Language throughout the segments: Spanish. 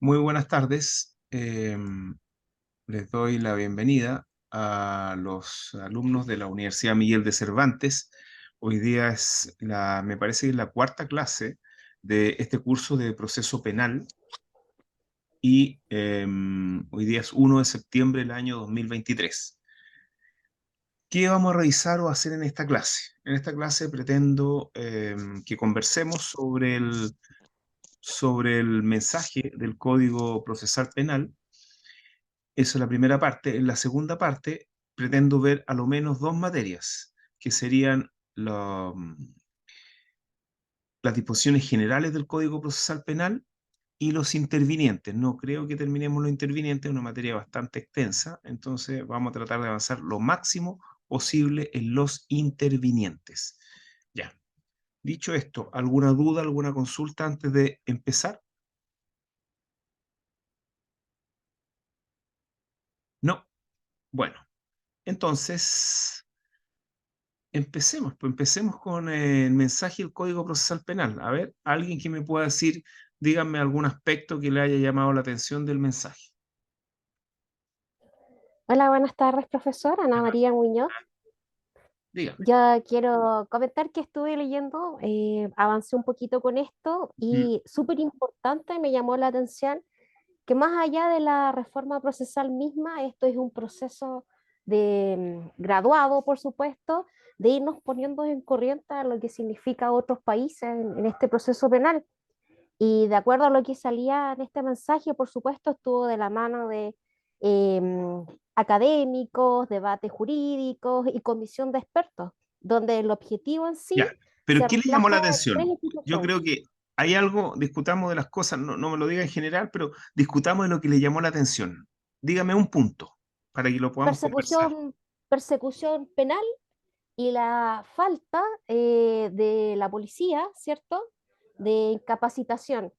Muy buenas tardes. Les doy la bienvenida a los alumnos de la Universidad Miguel de Cervantes. Hoy día me parece que es la cuarta clase de este curso de proceso penal y hoy día es 1 de septiembre del año 2023. ¿Qué vamos a revisar o hacer en esta clase? En esta clase pretendo que conversemos sobre el mensaje del Código Procesal Penal. Eso es la primera parte. En la segunda parte pretendo ver a lo menos dos materias, que serían las disposiciones generales del Código Procesal Penal y los intervinientes. No creo que terminemos los intervinientes, es una materia bastante extensa, entonces vamos a tratar de avanzar lo máximo posible en los intervinientes. Ya. Dicho esto, ¿alguna duda, alguna consulta antes de empezar? No. Bueno, entonces empecemos con el mensaje del Código Procesal Penal. A ver, alguien que me pueda decir, díganme algún aspecto que le haya llamado la atención del mensaje. Hola, buenas tardes, profesora Ana María Muñoz. Dígame. Yo quiero comentar que estuve leyendo, avancé un poquito con esto Mm. y súper importante, me llamó la atención que más allá de la reforma procesal misma, esto es un proceso graduado, por supuesto, de irnos poniendo en corriente a lo que significa otros países en este proceso penal. Y de acuerdo a lo que salía en este mensaje, por supuesto, estuvo de la mano de académicos, debates jurídicos y comisión de expertos, donde el objetivo en sí Ya, pero se ¿qué le llamó la refleja en atención? tres Yo instituciones. creo que hay algo, discutamos de las cosas, no, no me lo diga en general, pero discutamos de lo que le llamó la atención. Dígame un punto para que lo podamos conversar. Persecución penal y la falta de la policía, ¿cierto? De incapacitación.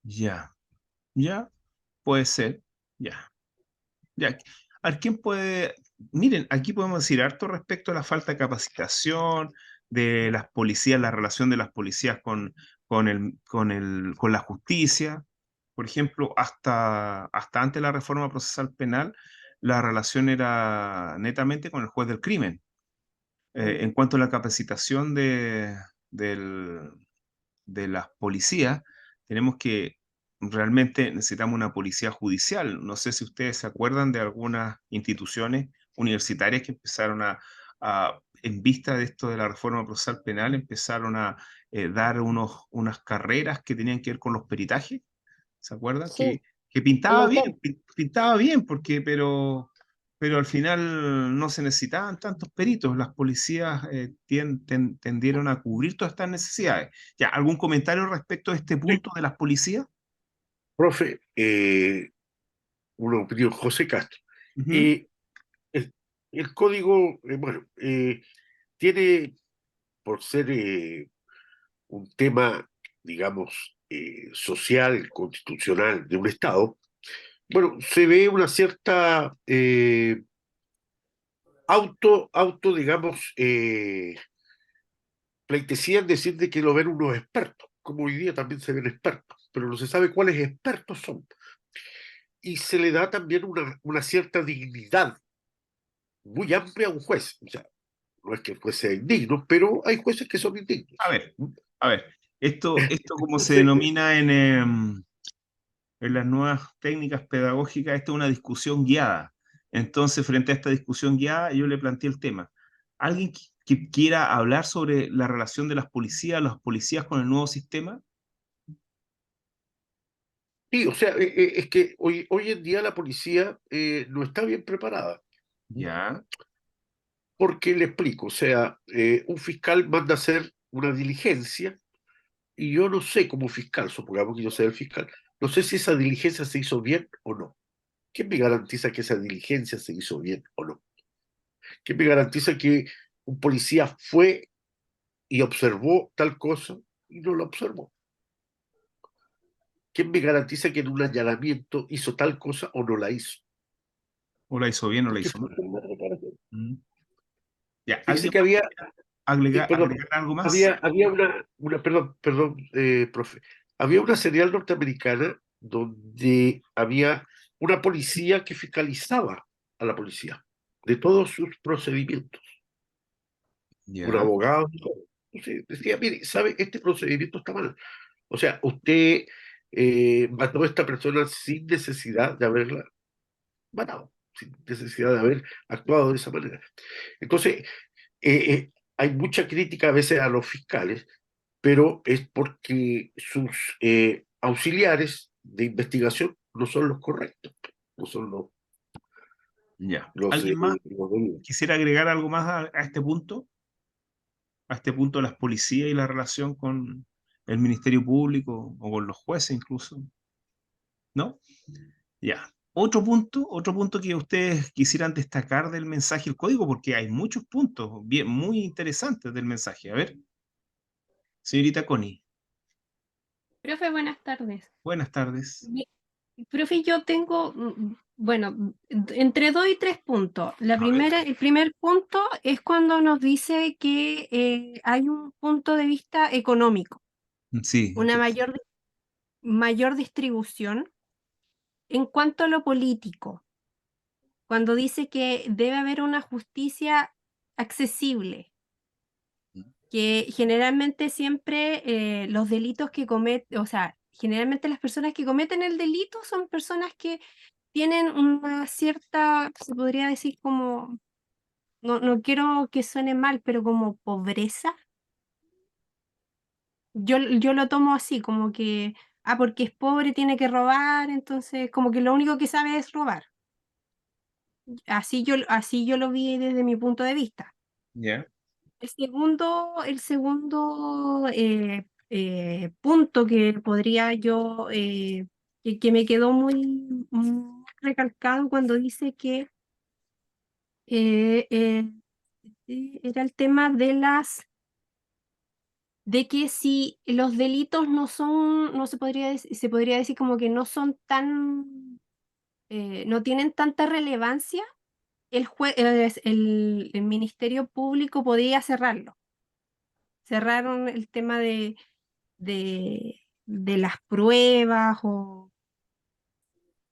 Ya, ya, puede ser, ya. Ya, a ver, ¿quién puede? Miren, aquí podemos decir harto respecto a la falta de capacitación de las policías, la relación de las policías con la justicia. Por ejemplo, hasta antes de la reforma procesal penal, la relación era netamente con el juez del crimen. En cuanto a la capacitación del- de las policías, tenemos que realmente necesitamos una policía judicial. No sé si ustedes se acuerdan de algunas instituciones universitarias que empezaron en vista de esto de la reforma procesal penal, empezaron a dar unas carreras que tenían que ver con los peritajes. ¿Se acuerdan? Sí, Que en la pintaba bien, UTEP. pintaba bien, pero al final no se necesitaban tantos peritos. Las policías tendieron a cubrir todas estas necesidades. Ya, ¿algún comentario respecto a este Sí, punto de las policías? profe, una opinión, José Castro. Ujú. Eh, el, el código, tiene, por ser un tema, digamos, social, constitucional de un Estado, bueno, se ve una cierta digamos, pleitesía en decir de que lo ven unos expertos, como hoy día también se ven expertos, pero no se sabe cuáles expertos son. Y se le da también una cierta dignidad muy amplia a un juez. O sea, no es que el juez sea indigno, pero hay jueces que son A indignos. ver, a ver, esto como se Entonces, denomina en las nuevas técnicas pedagógicas, esto es una discusión guiada. Entonces, frente a esta discusión guiada, yo le planteé el tema. ¿Alguien que quiera hablar sobre la relación de las policías con el nuevo sistema? sí, o sea, es que hoy en día la policía no está bien preparada. Ya. Porque le explico, o sea, un fiscal manda a hacer una diligencia y yo no sé como fiscal, supongamos que yo sea el fiscal, no sé si esa diligencia se hizo bien o no. ¿Quién me garantiza que esa diligencia se hizo bien o no? ¿Quién me garantiza que un policía fue y observó tal cosa y no la observó? ¿Quién me garantiza que en un allanamiento hizo tal cosa o no la hizo? ¿O la hizo bien o la Porque hizo fue mal? una reparación. Mm. Ya, Fíjese ¿alguien que más había, quiere agregar perdón, algo más? había perdón, profe, había una serial norteamericana donde había una policía que fiscalizaba a la policía de todos sus procedimientos, un Ya, abogado. Entonces decía, mire, ¿sabe? Este procedimiento está mal. O sea, usted mató a esta persona sin necesidad de haberla matado, sin necesidad de haber actuado de esa manera. Entonces, hay mucha crítica a veces a los fiscales, pero es porque sus auxiliares de investigación no son los correctos, no son ya. los, ¿Alguien más los debidos. quisiera agregar algo más a este punto? A este punto de las policías y la relación con el Ministerio Público o con los jueces incluso, ¿no? Ya. Otro punto que ustedes quisieran destacar del mensaje del código, porque hay muchos puntos bien, muy interesantes del mensaje. A ver, señorita Connie, Profe, buenas tardes. buenas tardes. Mi- Profe, yo tengo, bueno, entre 2 y 3 puntos. A ver. El primer punto es cuando nos dice que hay un punto de vista económico, Sí, una mayor distribución en cuanto a lo político, cuando dice que debe haber una justicia accesible, que generalmente siempre los delitos que cometen, o sea, generalmente las personas que cometen el delito son personas que tienen una cierta, se podría decir como, no quiero que suene mal, pero como pobreza. Yo lo tomo así, como que, porque es pobre tiene que robar, entonces como que lo único que sabe es robar. Así yo lo vi desde mi punto de vista. ya. El segundo punto que podría yo, que me quedó muy recalcado cuando dice que eh, eh, era el tema de que si los delitos no son, no se podría decir como que no son no tienen tanta relevancia, el Ministerio Público podía cerrarlo. Cerraron el tema de las pruebas o,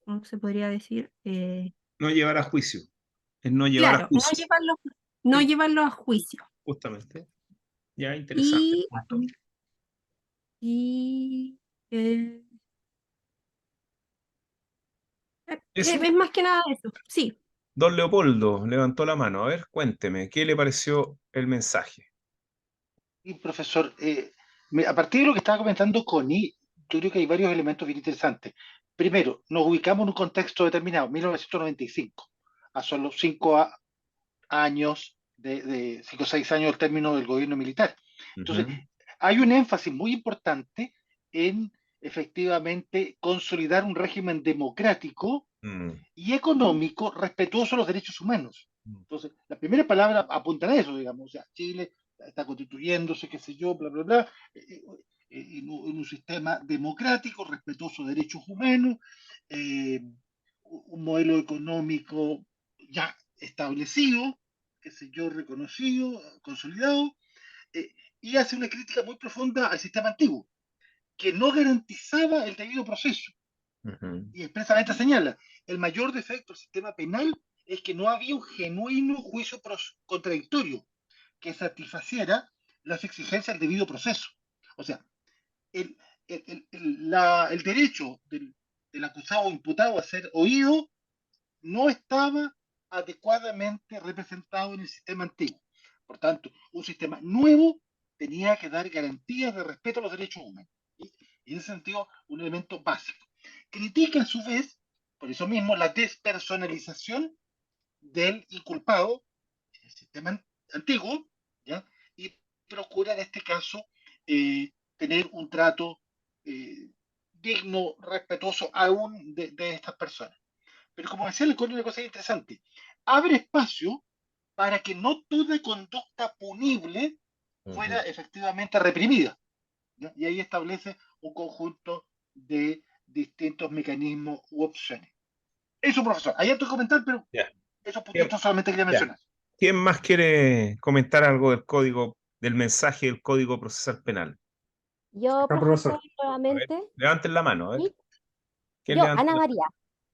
¿cómo se podría decir? No llevar a juicio. Es no llevar a Claro, juicio. no Sí, llevarlo a juicio. justamente. Ya, interesante el Y, punto. y eh, Eso. es más que nada eso, sí. Don Leopoldo levantó la mano. A ver, cuénteme, ¿qué le pareció el mensaje? Y profesor, a partir de lo que estaba comentando Connie, yo creo que hay varios elementos bien interesantes. Primero, nos ubicamos en un contexto determinado, 1995, a solo 5 años, de 5 o 6 años del término del gobierno militar. Entonces, Ujú. hay un énfasis muy importante en efectivamente consolidar un régimen democrático Mm, y económico respetuoso de los derechos humanos. mm. Entonces, la primera palabra apunta a eso, digamos, o sea, Chile está constituyéndose, qué sé yo, bla, bla, bla, en un sistema democrático, respetuoso de derechos humanos, eh, un modelo económico ya establecido, qué sé yo, reconocido, consolidado, y hace una crítica muy profunda al sistema antiguo, que no garantizaba el debido proceso Ujú. y expresamente señala, el mayor defecto del sistema penal es que no había un genuino juicio contradictorio que satisfaciera las exigencias del debido proceso. O sea, el, el derecho del acusado o imputado a ser oído no estaba adecuadamente representado en el sistema antiguo. Por tanto, un sistema nuevo tenía que dar garantías de respeto a los derechos humanos. Y en ese sentido, un elemento básico. Critica a su vez, por eso mismo, la despersonalización del inculpado en el sistema antiguo, ¿ya? Y procura en este caso tener un trato digno, respetuoso aún de estas personas. Pero como decía, le encuentro una cosa interesante. Abre espacio para que no toda conducta punible fuera Ujú. efectivamente reprimida, ¿ya? Y ahí establece un conjunto de distintos mecanismos u opciones. Eso, profesor. Hay otro comentar, pero Ya. esos ¿Quién, puntitos solamente quería ya. mencionar. ¿Quién más quiere comentar algo del código, del mensaje del Código Procesal Penal? Yo, Acá, profesor, profesor. A ver, nuevamente, levanten la mano, a ver. ¿sí? ¿Quién Yo, levantó Ana la María,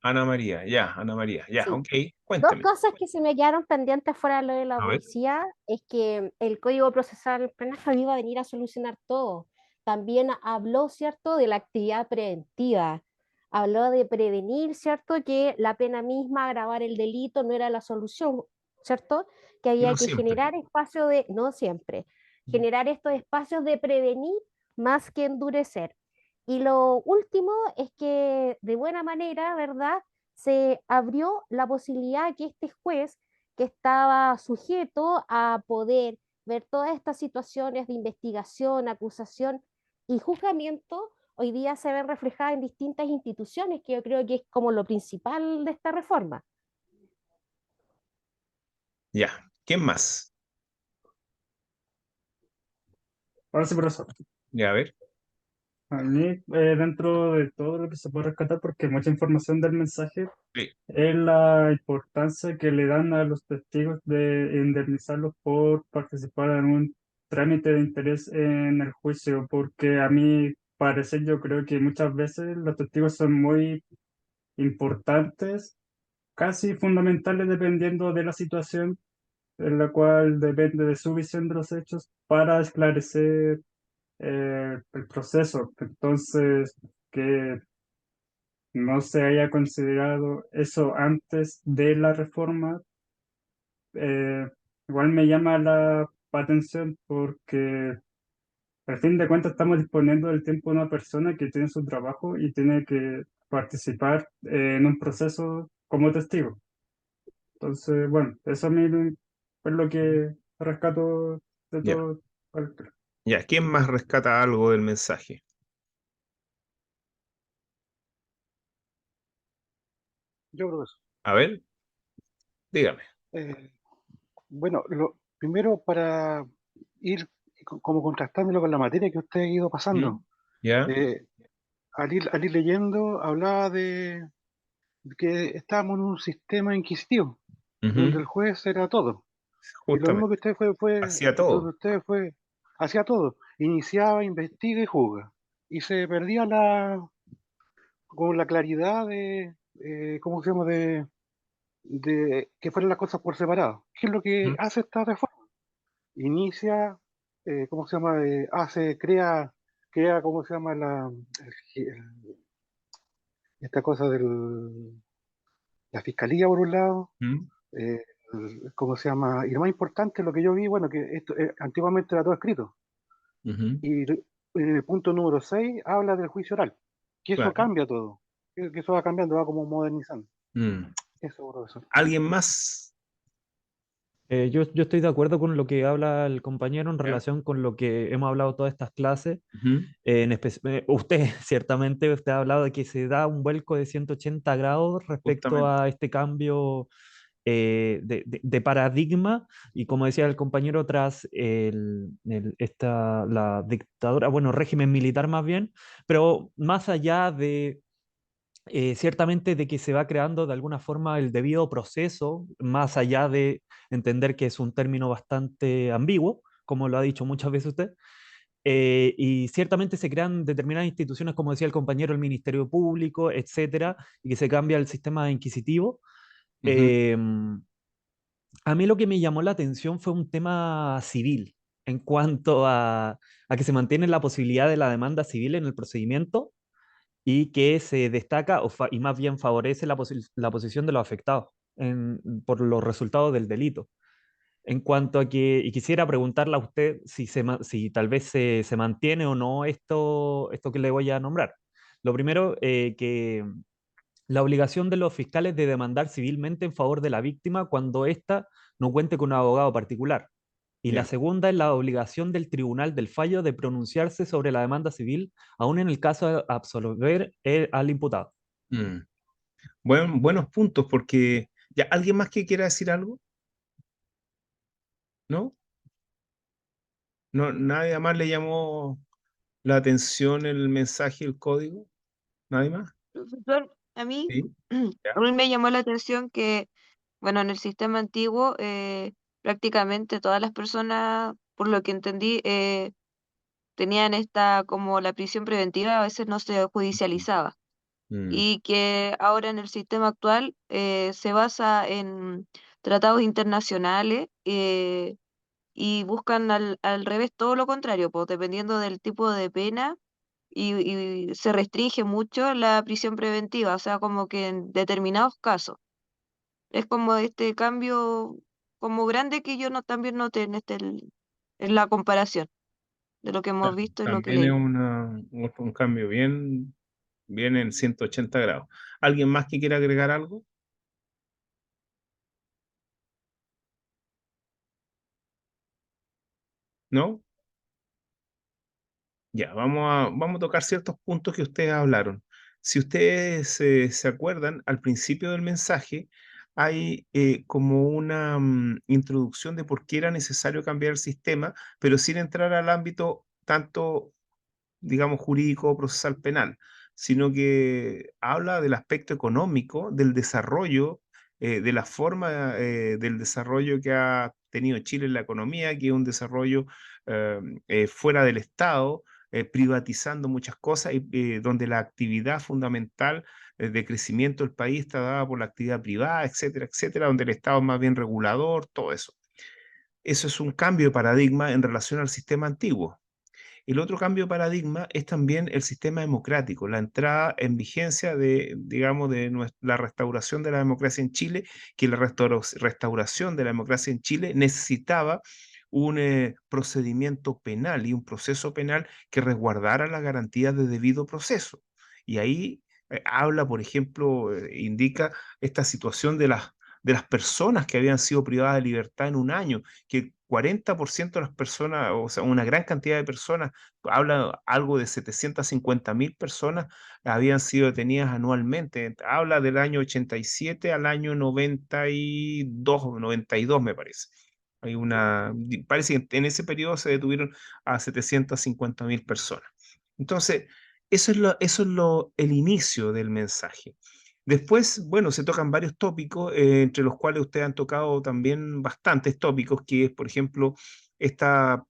Ana María, ya, Ana María, ya, sí. ok, Dos cuéntame. cosas que se me quedaron pendientes fuera de lo de la A ver, policía es que el Código Procesal Penal no iba a venir a solucionar todo. También habló, ¿cierto?, de la actividad preventiva. Habló de prevenir, ¿cierto?, que la pena misma, agravar el delito, no era la solución, ¿cierto? Que había no que siempre. generar espacio de, no siempre, generar estos espacios de prevenir más que endurecer. Y lo último es que de buena manera, ¿verdad?, se abrió la posibilidad que este juez, que estaba sujeto a poder ver todas estas situaciones de investigación, acusación y juzgamiento, hoy día se ven reflejadas en distintas instituciones, que yo creo que es como lo principal de esta reforma. Ya, ¿quién más? Ahora sí, profesor. Ya, a ver. A mí, dentro de todo lo que se puede rescatar, porque mucha información del mensaje, Sí. es la importancia que le dan a los testigos de indemnizarlos por participar en un trámite de interés en el juicio, porque a mí parece, yo creo que muchas veces los testigos son muy importantes, casi fundamentales dependiendo de la situación en la cual depende de su visión de los hechos para esclarecer el proceso. Entonces, que no se haya considerado eso antes de la reforma, eh, igual me llama la atención porque al fin de cuentas estamos disponiendo del tiempo de una persona que tiene su trabajo y tiene que participar en un proceso como testigo. Entonces, bueno, eso a mí es lo que rescato de Ya, todo. ya, ¿quién más rescata algo del mensaje? Yo creo eso. A ver, dígame. Eh, bueno, lo primero para ir como contrastándolo con la materia que usted ha ido ¿Mm? pasando. ¿Ya? eh, al ir leyendo, hablaba de que estábamos en un sistema inquisitivo, donde Ujú, el juez era todo. Y lo mismo justamente, que usted hacía donde todo. usted fue, hacía todo. Iniciaba, investiga y juzga. Y se perdía con la claridad ¿cómo se llama? De que fueran las cosas por separado. ¿Qué es lo que Ujú, hace esta reforma? Inicia, ¿cómo se llama? Crea, ¿cómo se llama? Esta cosa la fiscalía por un lado, ujú, eh, ¿cómo se llama? Y lo más importante, lo que yo vi, bueno, que esto antiguamente era todo escrito. ujú, Y en el punto número 6 habla del juicio oral, que eso claro. cambia todo, que eso va cambiando, va como modernizando. Mm. Eso, profesor. ¿Alguien más? Yo estoy de acuerdo con lo que habla el compañero en ¿Ya? relación con lo que hemos hablado todas estas clases. Ujú, Usted, ciertamente, usted ha hablado de que se da un vuelco de 180 grados respecto justamente. a este cambio de paradigma y como decía el compañero, tras la dictadura, bueno, régimen militar más bien, pero más allá de ciertamente de que se va creando de alguna forma el debido proceso, más allá de entender que es un término bastante ambiguo, como lo ha dicho muchas veces usted, y ciertamente se crean determinadas instituciones, como decía el compañero, el Ministerio Público, etcétera, y que se cambia el sistema inquisitivo. Ujú, Eh, a mí lo que me llamó la atención fue un tema civil, en cuanto a que se mantiene la posibilidad de la demanda civil en el procedimiento y que se destaca y más bien favorece la posición de los afectados por los resultados del delito. En cuanto a que, y quisiera preguntarle a usted si tal vez se mantiene o no esto que le voy a nombrar. Lo primero, que la obligación de los fiscales de demandar civilmente en favor de la víctima cuando ésta no cuente con un abogado particular. Y la ya. segunda es la obligación del tribunal del fallo de pronunciarse sobre la demanda civil, aun en el caso de absolver al imputado. Mm. Buenos puntos, porque ya, ¿alguien más que quiera decir algo? ¿No? ¿No? ¿Nadie más le llamó la atención el mensaje, el código? ¿Nadie más? Profesor, Sí, a ya. mí me llamó la atención que, bueno, en el sistema antiguo, prácticamente todas las personas, por lo que entendí, tenían esta, como la prisión preventiva, a veces no se judicializaba. Mm, y que ahora en el sistema actual se basa en tratados internacionales y buscan al revés todo lo contrario, pues dependiendo del tipo de pena y se restringe mucho la prisión preventiva, o sea, como que en determinados casos. Es como este cambio como grande que yo no, también noté en la comparación de lo que hemos visto y lo que también es leímos. un cambio bien en 180 grados. ¿Alguien más que quiera agregar algo? ¿No? Ya, vamos a tocar ciertos puntos que ustedes hablaron. Si ustedes se acuerdan, al principio del mensaje hay como una introducción de por qué era necesario cambiar el sistema, pero sin entrar al ámbito tanto, digamos, jurídico o procesal penal, sino que habla del aspecto económico, del desarrollo, de la forma del desarrollo que ha tenido Chile en la economía, que es un desarrollo eh, fuera del Estado, privatizando muchas cosas, y donde la actividad fundamental de crecimiento del país está dada por la actividad privada, etcétera, etcétera, donde el Estado es más bien regulador, todo eso. Eso es un cambio de paradigma en relación al sistema antiguo. El otro cambio de paradigma es también el sistema democrático, la entrada en vigencia de, digamos, de la restauración de la democracia en Chile, que la restauración de la democracia en Chile necesitaba un procedimiento penal y un proceso penal que resguardara las garantías de debido proceso. Y ahí habla, por ejemplo, indica esta situación de las personas que habían sido privadas de libertad en un año, que 40% de las personas, o sea, una gran cantidad de personas, habla algo de 750.000 personas habían sido detenidas anualmente. Habla del año 87 al año 92 me parece. Parece que en ese periodo se detuvieron a 750.000 personas. Entonces, eso es el inicio del mensaje. Después, bueno, se tocan varios tópicos, entre los cuales ustedes han tocado también bastantes tópicos, que es, por ejemplo, esta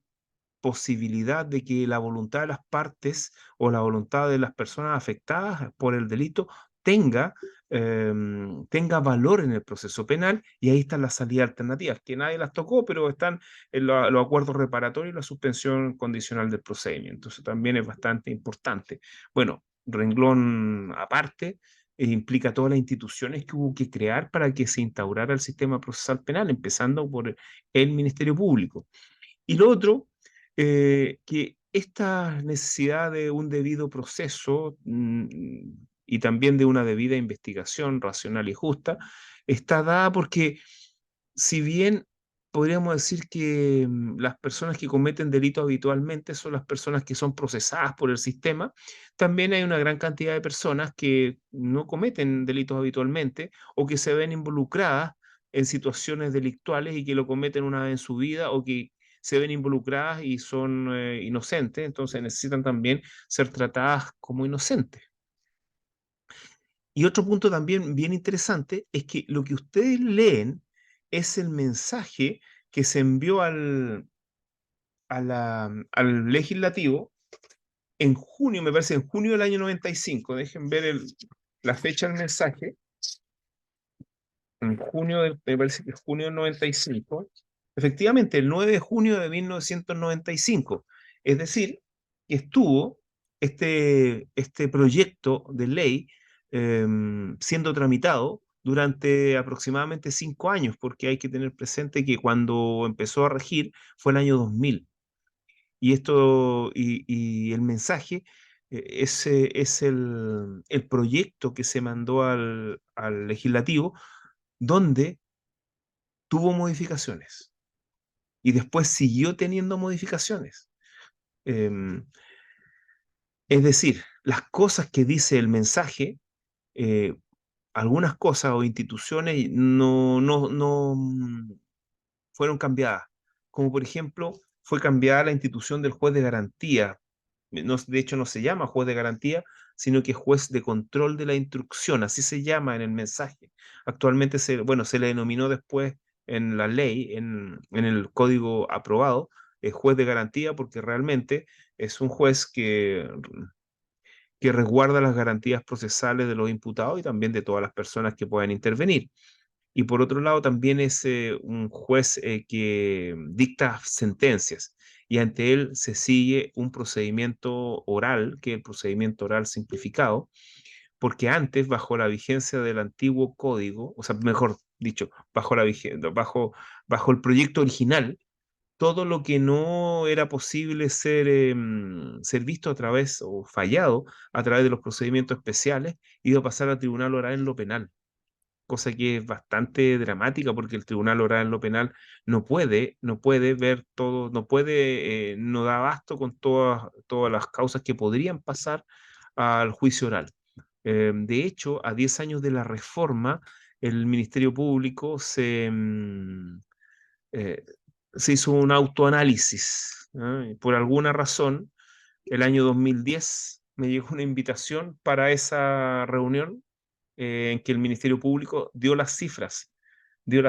posibilidad de que la voluntad de las partes o la voluntad de las personas afectadas por el delito tenga, tenga valor en el proceso penal, y ahí están las salidas alternativas, que nadie las tocó, pero están en los acuerdos reparatorios y la suspensión condicional del procedimiento. Eso también es bastante importante. Bueno, renglón aparte. Implica todas las instituciones que hubo que crear para que se instaurara el sistema procesal penal, empezando por el Ministerio Público. Y lo otro, que esta necesidad de un debido proceso y también de una debida investigación racional y justa, está dada porque si bien podríamos decir que las personas que cometen delitos habitualmente son las personas que son procesadas por el sistema, también hay una gran cantidad de personas que no cometen delitos habitualmente o que se ven involucradas en situaciones delictuales y que lo cometen una vez en su vida, o que se ven involucradas y son inocentes, entonces necesitan también ser tratadas como inocentes. Y otro punto también bien interesante es que lo que ustedes leen es el mensaje que se envió al legislativo en junio, me parece, en junio del año 95. Dejen ver la fecha del mensaje. En junio, me parece que es junio del 95. Efectivamente, el 9 de junio de 1995. Es decir, que estuvo este proyecto de ley siendo tramitado durante aproximadamente 5 años, porque hay que tener presente que cuando empezó a regir fue el año 2000. Y el mensaje es el proyecto que se mandó al legislativo, donde tuvo modificaciones y después siguió teniendo modificaciones. Em, es decir, las cosas que dice el mensaje, eh, algunas cosas o instituciones no fueron cambiadas, como por ejemplo fue cambiada la institución del juez de garantía. No, de hecho, no se llama juez de garantía, sino que juez de control de la instrucción, así se llama en el mensaje. Actualmente bueno, se le denominó después en la ley, en el código aprobado, juez de garantía, porque realmente es un juez que resguarda las garantías procesales de los imputados y también de todas las personas que puedan intervenir. Y por otro lado, también es un juez que dicta sentencias y ante él se sigue un procedimiento oral, que es el procedimiento oral simplificado, porque antes, bajo la vigencia del antiguo código, o sea, mejor dicho, bajo el proyecto original, todo lo que no era posible ser visto a través o fallado a través de los procedimientos especiales, iba a pasar a tribunal oral en lo penal, cosa que es bastante dramática porque el tribunal oral en lo penal no puede ver todo, no da abasto con todas las causas que podrían pasar al juicio oral. De hecho, a 10 años de la reforma, el Ministerio Público eh, se hizo un autoanálisis, ¿ah? Y por alguna razón, el año 2010 me llegó una invitación para esa reunión en que el Ministerio Público dio las cifras de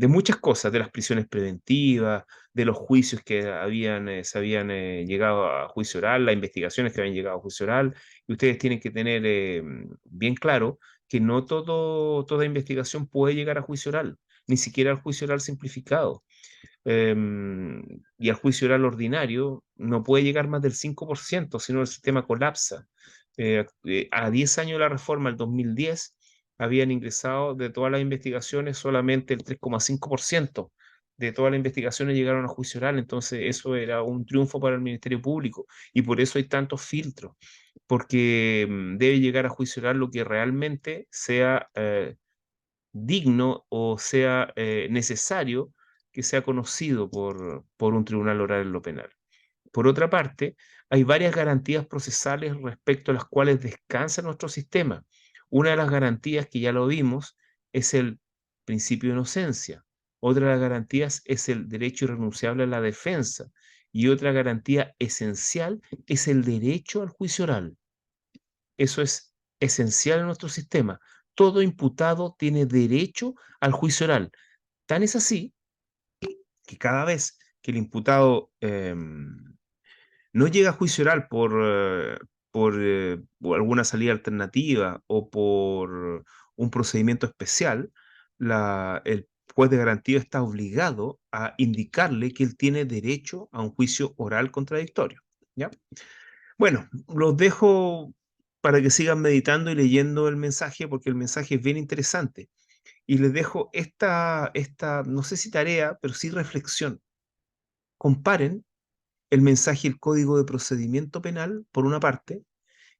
muchas cosas, de las prisiones preventivas, de los juicios que se habían llegado a juicio oral, las investigaciones que habían llegado a juicio oral, y ustedes tienen que tener bien claro que no toda investigación puede llegar a juicio oral, ni siquiera al juicio oral simplificado. Y al juicio oral ordinario no puede llegar más del 5%, sino el sistema colapsa. A 10 años de la reforma, el 2010, habían ingresado de todas las investigaciones solamente el 3,5% de todas las investigaciones llegaron a juicio oral, entonces eso era un triunfo para el Ministerio Público y por eso hay tantos filtros, porque debe llegar a juicio oral lo que realmente sea digno o sea necesario que sea conocido por un tribunal oral en lo penal. Por otra parte, hay varias garantías procesales respecto a las cuales descansa nuestro sistema. Una de las garantías que ya lo vimos es el principio de inocencia. Otra de las garantías es el derecho irrenunciable a la defensa. Y otra garantía esencial es el derecho al juicio oral. Eso es esencial en nuestro sistema. Todo imputado tiene derecho al juicio oral. Tan es así que cada vez que el imputado no llega a juicio oral por alguna salida alternativa o por un procedimiento especial, el juez de garantía está obligado a indicarle que él tiene derecho a un juicio oral contradictorio. ¿Ya? Bueno, los dejo para que sigan meditando y leyendo el mensaje, porque el mensaje es bien interesante. Y les dejo no sé si tarea, pero sí reflexión. Comparen el mensaje del Código de Procedimiento Penal, por una parte,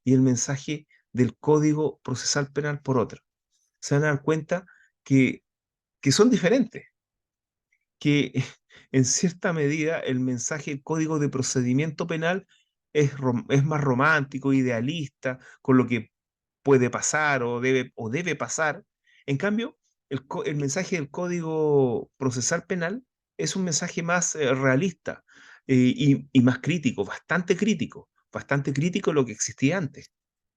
y el mensaje del Código Procesal Penal, por otra. Se van a dar cuenta que, que son diferentes, que en cierta medida el mensaje del Código de Procedimiento Penal es más romántico, idealista, con lo que puede pasar o debe pasar. En cambio, el mensaje del Código Procesal Penal es un mensaje más realista y más crítico, bastante crítico de lo que existía antes.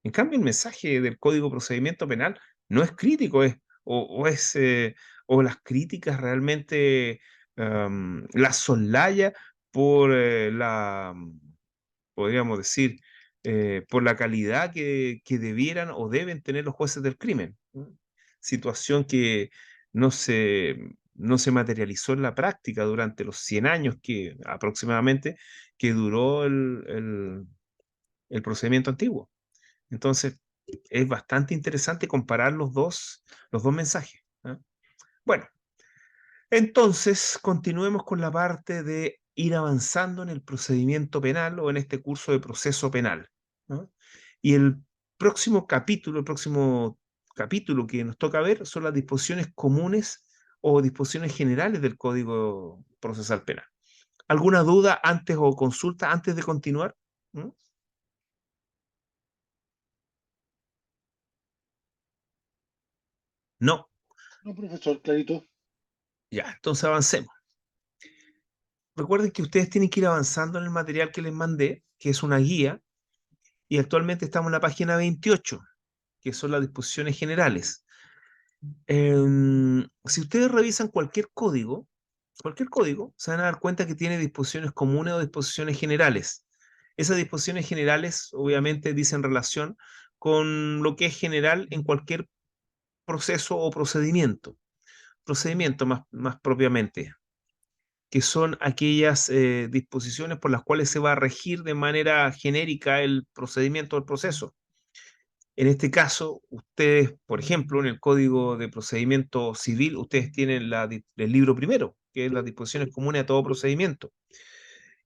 En cambio, el mensaje del Código Procedimiento Penal no es crítico, o las críticas realmente las soslaya por podríamos decir, por la calidad que debieran o deben tener los jueces del crimen, ¿no? Situación que no se, no se materializó en la práctica durante los 100 años que aproximadamente que duró el procedimiento antiguo. Entonces, es bastante interesante comparar los dos mensajes, ¿ah? Bueno, entonces, continuemos con la parte de ir avanzando en el procedimiento penal o en este curso de proceso penal, ¿no? Y el próximo capítulo que nos toca ver son las disposiciones comunes o disposiciones generales del Código Procesal Penal. ¿Alguna duda antes o consulta antes de continuar? ¿Mm? No. No, profesor, clarito. Ya, entonces avancemos. Recuerden que ustedes tienen que ir avanzando en el material que les mandé, que es una guía, y actualmente estamos en la página 28, que son las disposiciones generales. Si ustedes revisan cualquier código, cualquier código, se van a dar cuenta que tiene disposiciones comunes o disposiciones generales. Esas disposiciones generales obviamente dicen relación con lo que es general en cualquier proceso o procedimiento. Procedimiento más propiamente, que son aquellas disposiciones por las cuales se va a regir de manera genérica el procedimiento o el proceso. En este caso, ustedes, por ejemplo, en el Código de Procedimiento Civil, ustedes tienen el libro primero, que es las disposiciones comunes a todo procedimiento.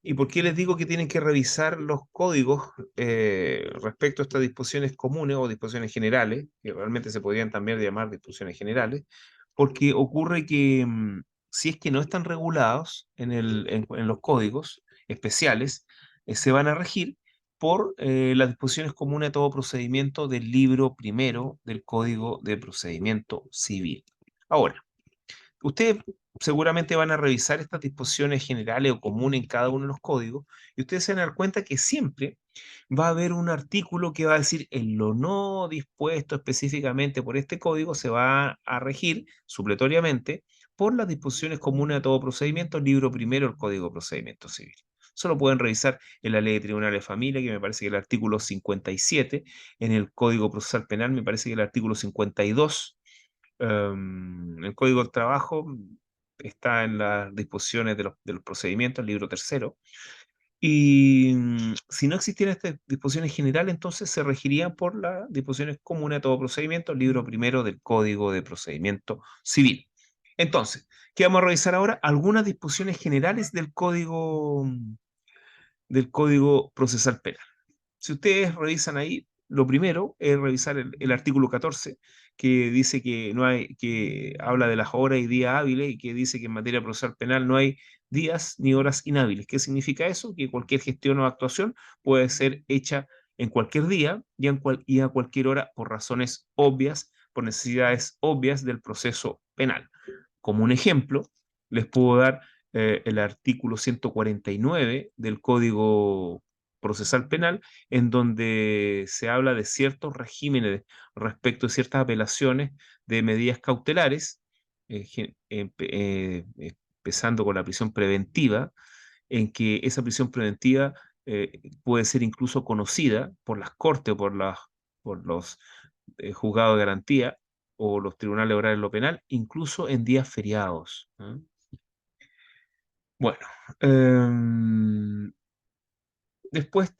¿Y por qué les digo que tienen que revisar los códigos respecto a estas disposiciones comunes o disposiciones generales, que realmente se podrían también llamar disposiciones generales? Porque ocurre que si es que no están regulados en los códigos especiales, se van a regir por las disposiciones comunes a todo procedimiento del libro primero del Código de Procedimiento Civil. Ahora, ustedes seguramente van a revisar estas disposiciones generales o comunes en cada uno de los códigos y ustedes se van a dar cuenta que siempre va a haber un artículo que va a decir en lo no dispuesto específicamente por este código se va a regir supletoriamente por las disposiciones comunes a todo procedimiento, libro primero del Código de Procedimiento Civil. Eso lo pueden revisar en la Ley de Tribunales de Familia, que me parece que es el artículo 57, en el Código Procesal Penal, me parece que es el artículo 52. El Código del Trabajo está en las disposiciones de los procedimientos, el libro tercero. Y si no existieran estas disposiciones generales, entonces se regirían por las disposiciones comunes a todo procedimiento, el libro primero del Código de Procedimiento Civil. Entonces, ¿qué vamos a revisar ahora? Algunas disposiciones generales del Código Procesal Penal. Si ustedes revisan ahí, lo primero es revisar el artículo 14, que dice que no hay, que habla de las horas y días hábiles y que dice que en materia procesal penal no hay días ni horas inhábiles. ¿Qué significa eso? Que cualquier gestión o actuación puede ser hecha en cualquier día y a cualquier hora por razones obvias, por necesidades obvias del proceso penal. Como un ejemplo, les puedo dar el artículo 149 del Código Procesal Penal, en donde se habla de ciertos regímenes respecto de ciertas apelaciones de medidas cautelares, empezando con la prisión preventiva, en que esa prisión preventiva puede ser incluso conocida por las cortes o por los juzgados de garantía o los tribunales orales en lo penal, incluso en días feriados. Bueno, después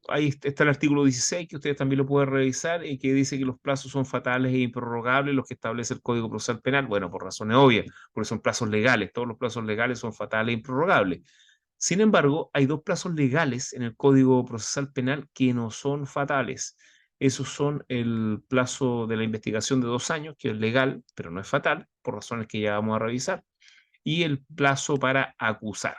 ahí está el artículo 16, que ustedes también lo pueden revisar, y que dice que los plazos son fatales e improrrogables, los que establece el Código Procesal Penal. Bueno, por razones obvias, porque son plazos legales. Todos los plazos legales son fatales e improrrogables. Sin embargo, hay dos plazos legales en el Código Procesal Penal que no son fatales. Esos son el plazo de la investigación de 2 años, que es legal, pero no es fatal, por razones que ya vamos a revisar, y el plazo para acusar,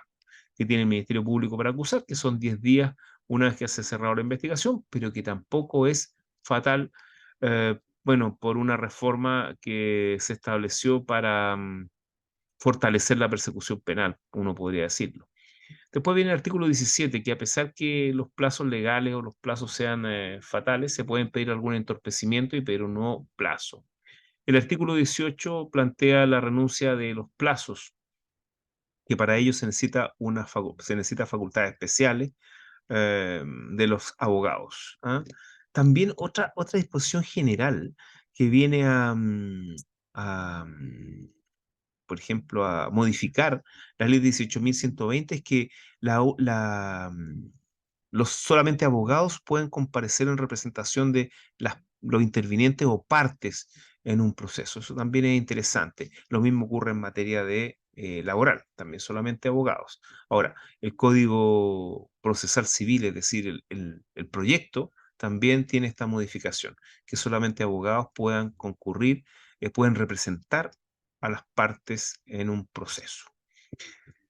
que tiene el Ministerio Público para acusar, que son 10 días una vez que se ha cerrado la investigación, pero que tampoco es fatal, bueno, por una reforma que se estableció para fortalecer la persecución penal, uno podría decirlo. Después viene el artículo 17, que a pesar que los plazos legales o los plazos sean fatales, se pueden pedir algún entorpecimiento y pedir un nuevo plazo. El artículo 18 plantea la renuncia de los plazos, que para ello se necesita facultades especiales de los abogados. ¿Ah? También otra disposición general que viene por ejemplo, a modificar la ley 18.120 es que los solamente abogados pueden comparecer en representación de los intervinientes o partes en un proceso. Eso también es interesante. Lo mismo ocurre en materia de laboral, también solamente abogados. Ahora, el Código Procesal Civil, es decir, el proyecto, también tiene esta modificación, que solamente abogados puedan concurrir, pueden representar a las partes en un proceso.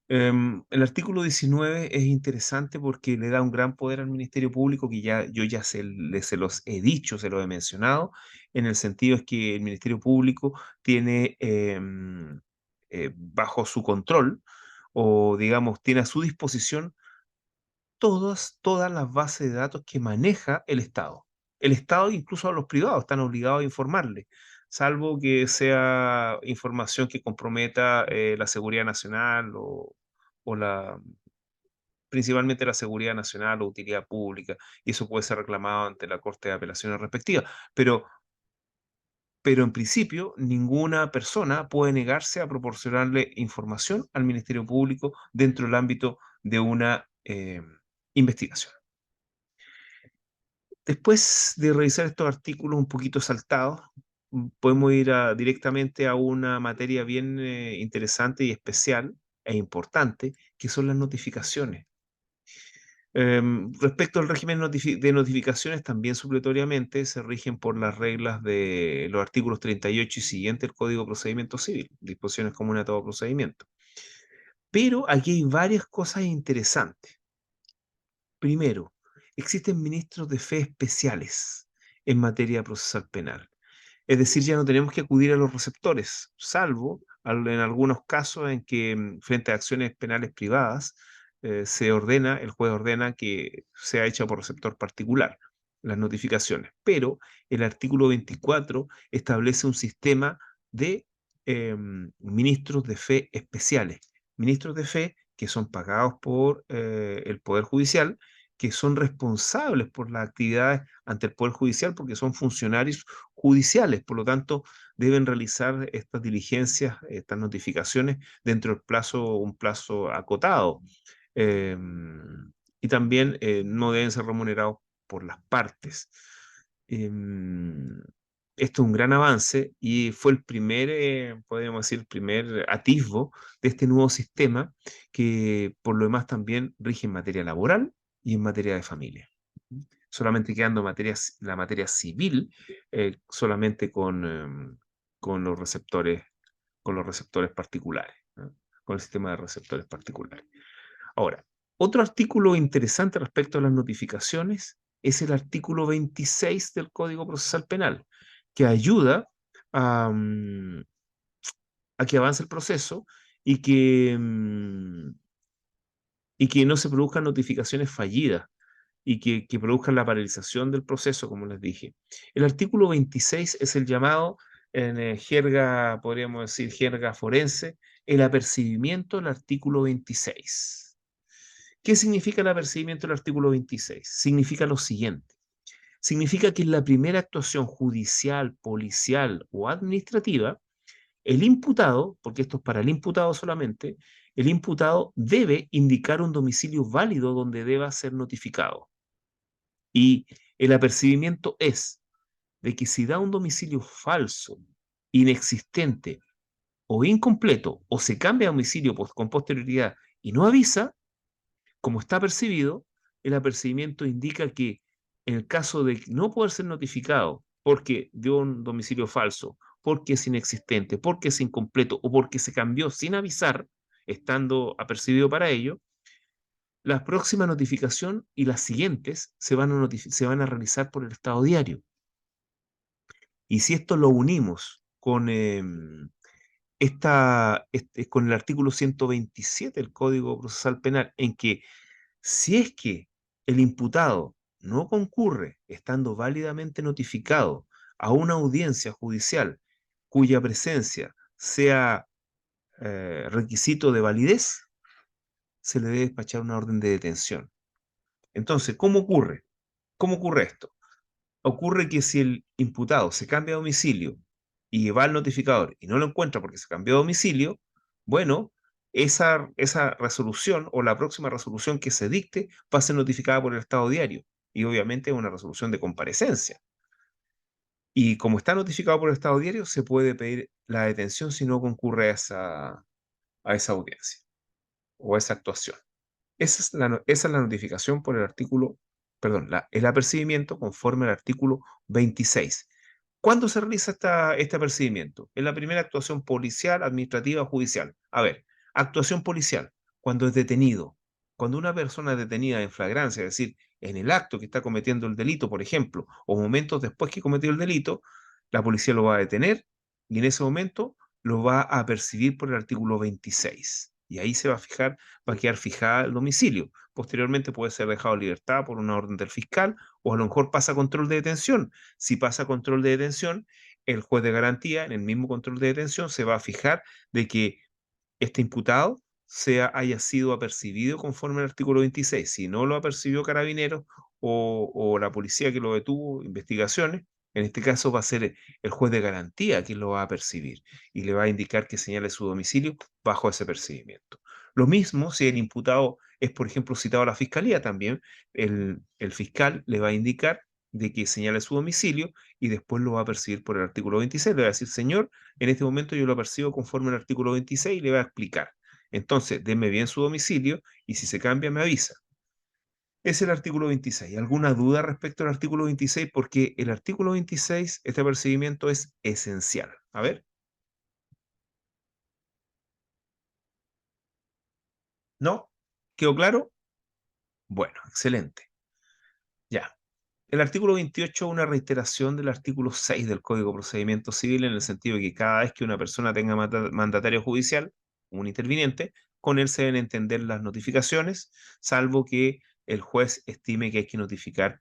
El artículo 19 es interesante porque le da un gran poder al Ministerio Público, que yo ya se los he dicho, se los he mencionado, en el sentido es que el Ministerio Público tiene bajo su control, o digamos, tiene a su disposición todas las bases de datos que maneja el Estado. El Estado, incluso a los privados, están obligados a informarle salvo que sea información que comprometa la seguridad nacional o principalmente la seguridad nacional o utilidad pública, y eso puede ser reclamado ante la Corte de Apelaciones respectiva. Pero en principio, ninguna persona puede negarse a proporcionarle información al Ministerio Público dentro del ámbito de una investigación. Después de revisar estos artículos un poquito saltados, podemos ir directamente a una materia bien interesante y especial e importante, que son las notificaciones. Respecto al régimen de notificaciones, también supletoriamente se rigen por las reglas de los artículos 38 y siguiente del Código de Procedimiento Civil, disposiciones comunes a todo procedimiento. Pero aquí hay varias cosas interesantes. Primero, existen ministros de fe especiales en materia procesal penal. Es decir, ya no tenemos que acudir a los receptores, salvo en algunos casos en que frente a acciones penales privadas el juez ordena que sea hecha por receptor particular las notificaciones. Pero el artículo 24 establece un sistema de ministros de fe especiales. Ministros de fe que son pagados por el Poder Judicial, que son responsables por las actividades ante el Poder Judicial porque son funcionarios judiciales, por lo tanto deben realizar estas diligencias, estas notificaciones dentro del un plazo acotado. Y también no deben ser remunerados por las partes. Esto es un gran avance y fue el primer, podríamos decir, el primer atisbo de este nuevo sistema que por lo demás también rige en materia laboral y en materia de familia. Solamente quedando la materia civil, solamente con los receptores particulares, ¿no? Con el sistema de receptores particulares. Ahora, otro artículo interesante respecto a las notificaciones es el artículo 26 del Código Procesal Penal, que ayuda a que avance el proceso y que no se produzcan notificaciones fallidas y que produzcan la paralización del proceso, como les dije. El artículo 26 es el llamado, en jerga, podríamos decir, jerga forense, el apercibimiento del artículo 26. ¿Qué significa el apercibimiento del artículo 26? Significa lo siguiente. Significa que en la primera actuación judicial, policial o administrativa, el imputado, porque esto es para el imputado solamente, el imputado debe indicar un domicilio válido donde deba ser notificado. Y el apercibimiento es de que si da un domicilio falso, inexistente o incompleto, o se cambia de domicilio con posterioridad y no avisa, como está percibido, el apercibimiento indica que en el caso de no poder ser notificado porque dio un domicilio falso, porque es inexistente, porque es incompleto o porque se cambió sin avisar, estando apercibido para ello, la próxima notificación y las siguientes se van a realizar por el Estado Diario. Y si esto lo unimos con, con el artículo 127 del Código Procesal Penal, en que si es que el imputado no concurre estando válidamente notificado a una audiencia judicial cuya presencia sea requisito de validez, se le debe despachar una orden de detención. Entonces, ¿cómo ocurre? ¿Cómo ocurre esto? Ocurre que si el imputado se cambia de domicilio y va al notificador y no lo encuentra porque se cambió de domicilio, bueno, esa resolución o la próxima resolución que se dicte va a ser notificada por el Estado Diario y obviamente es una resolución de comparecencia. Y como está notificado por el Estado Diario, se puede pedir la detención si no concurre a esa audiencia o a esa actuación. Esa es la notificación por el artículo, perdón, el apercibimiento conforme al artículo 26. ¿Cuándo se realiza este apercibimiento? En la primera actuación policial, administrativa o judicial. A ver, actuación policial, cuando es detenido. Cuando una persona es detenida en flagrancia, es decir, en el acto que está cometiendo el delito, por ejemplo, o momentos después que cometió el delito, la policía lo va a detener y en ese momento lo va a apercibir por el artículo 26. Y ahí va a quedar fijada el domicilio. Posteriormente puede ser dejado en libertad por una orden del fiscal o a lo mejor pasa a control de detención. Si pasa a control de detención, el juez de garantía, en el mismo control de detención, se va a fijar de que este imputado haya sido apercibido conforme al artículo 26. Si no lo apercibió Carabineros o la policía que lo detuvo, investigaciones, en este caso va a ser el juez de garantía quien lo va a percibir y le va a indicar que señale su domicilio bajo ese percibimiento. Lo mismo si el imputado es, por ejemplo, citado a la fiscalía también, el fiscal le va a indicar de que señale su domicilio y después lo va a percibir por el artículo 26. Le va a decir, señor, en este momento yo lo percibo conforme al artículo 26 y le va a explicar. Entonces, deme bien su domicilio y si se cambia me avisa. Es el artículo 26. ¿Alguna duda respecto al artículo 26? Porque el artículo 26, este percibimiento es esencial. A ver. ¿No? ¿Quedó claro? Bueno, excelente. Ya. El artículo 28 es una reiteración del artículo 6 del Código de Procedimiento Civil en el sentido de que cada vez que una persona tenga mandatario judicial, un interviniente, con él se deben entender las notificaciones, salvo que el juez estime que hay que notificar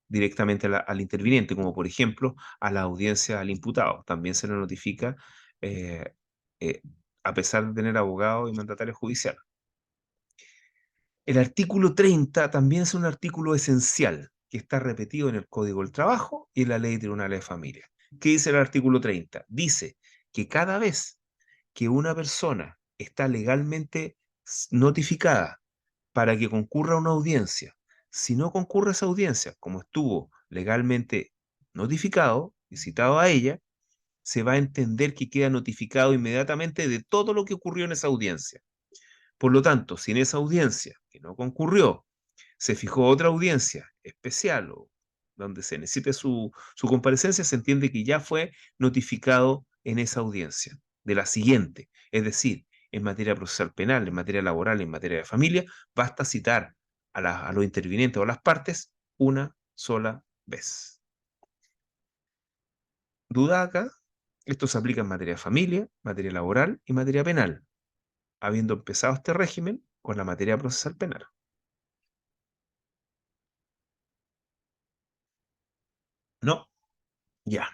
directamente al interviniente, como por ejemplo a la audiencia al imputado. También se le notifica eh, eh, a pesar de tener abogado y mandatario judicial. El artículo 30 también es un artículo esencial que está repetido en el Código del Trabajo y en la Ley de Tribunales de Familia. ¿Qué dice el artículo 30? Dice que cada vez que una persona está legalmente notificada para que concurra a una audiencia, si no concurre a esa audiencia, como estuvo legalmente notificado y citado a ella, se va a entender que queda notificado inmediatamente de todo lo que ocurrió en esa audiencia. Por lo tanto, si en esa audiencia que no concurrió se fijó otra audiencia especial o donde se necesite su comparecencia, se entiende que ya fue notificado en esa audiencia de la siguiente. Es decir, en materia procesal penal, en materia laboral, en materia de familia, basta citar a los intervinientes o a las partes una sola vez. ¿Duda acá? Esto se aplica en materia de familia, materia laboral y materia penal, habiendo empezado este régimen con la materia procesal penal. No, ya.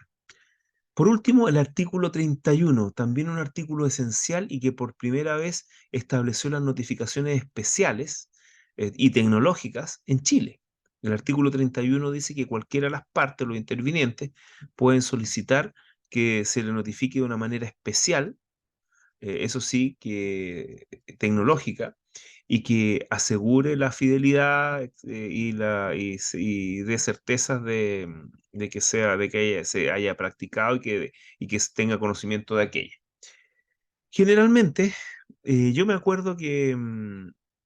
Por último, el artículo 31, también un artículo esencial y que por primera vez estableció las notificaciones especiales y tecnológicas en Chile. El artículo 31 dice que cualquiera de las partes, los intervinientes, pueden solicitar que se le notifique de una manera especial, eso sí, que tecnológica, y que asegure la fidelidad y dé certezas de que se haya practicado y que tenga conocimiento de aquello. Generalmente, yo me acuerdo que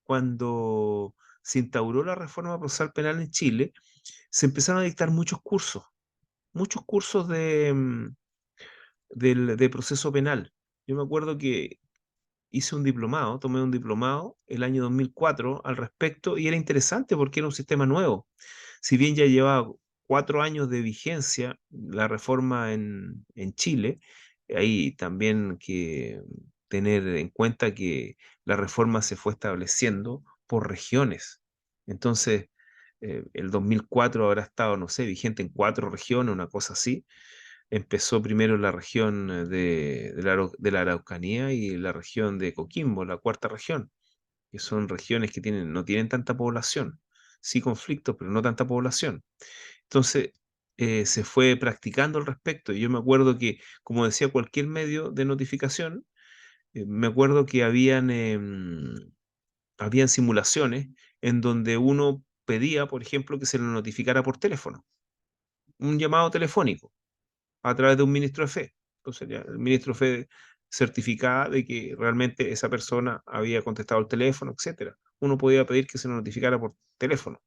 cuando se instauró la reforma procesal penal en Chile, se empezaron a dictar muchos cursos de proceso penal. Yo me acuerdo que tomé un diplomado el año 2004 al respecto y era interesante porque era un sistema nuevo. Si bien ya llevaba 4 años de vigencia la reforma en Chile, hay también que tener en cuenta que la reforma se fue estableciendo por regiones. Entonces, el 2004 habrá estado, no sé, vigente en 4 regiones, una cosa así. Empezó primero en la región de la Araucanía y la región de Coquimbo, la cuarta región, que son regiones que no tienen tanta población. Sí conflictos, pero no tanta población. Entonces, se fue practicando al respecto. Y yo me acuerdo que, como decía cualquier medio de notificación, me acuerdo que habían simulaciones en donde uno pedía, por ejemplo, que se le notificara por teléfono, un llamado telefónico a través de un ministro de fe. Entonces ya el ministro de fe certificaba de que realmente esa persona había contestado el teléfono, etcétera. Uno podía pedir que se lo notificara por teléfono,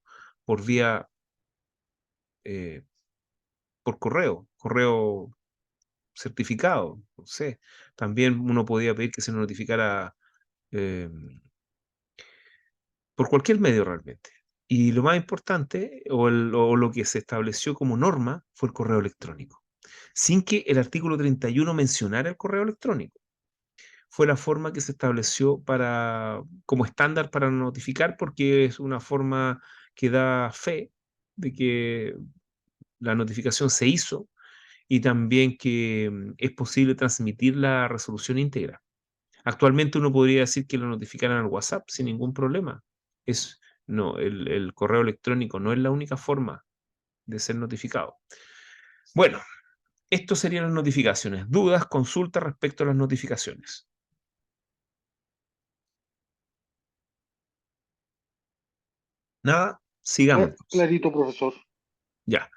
por vía, eh, por correo certificado, no sé. También uno podía pedir que se lo notificara eh, por cualquier medio realmente. Y lo más importante, o lo que se estableció como norma, fue el correo electrónico, sin que el artículo 31 mencionara el correo electrónico. Fue la forma que se estableció como estándar para notificar, porque es una forma que da fe de que la notificación se hizo y también que es posible transmitir la resolución íntegra. Actualmente uno podría decir que lo notificaran al WhatsApp sin ningún problema. No, el correo electrónico no es la única forma de ser notificado. Bueno, esto serían las notificaciones. ¿Dudas, consultas respecto a las notificaciones? Nada, sigamos. Clarito, profesor. Ya.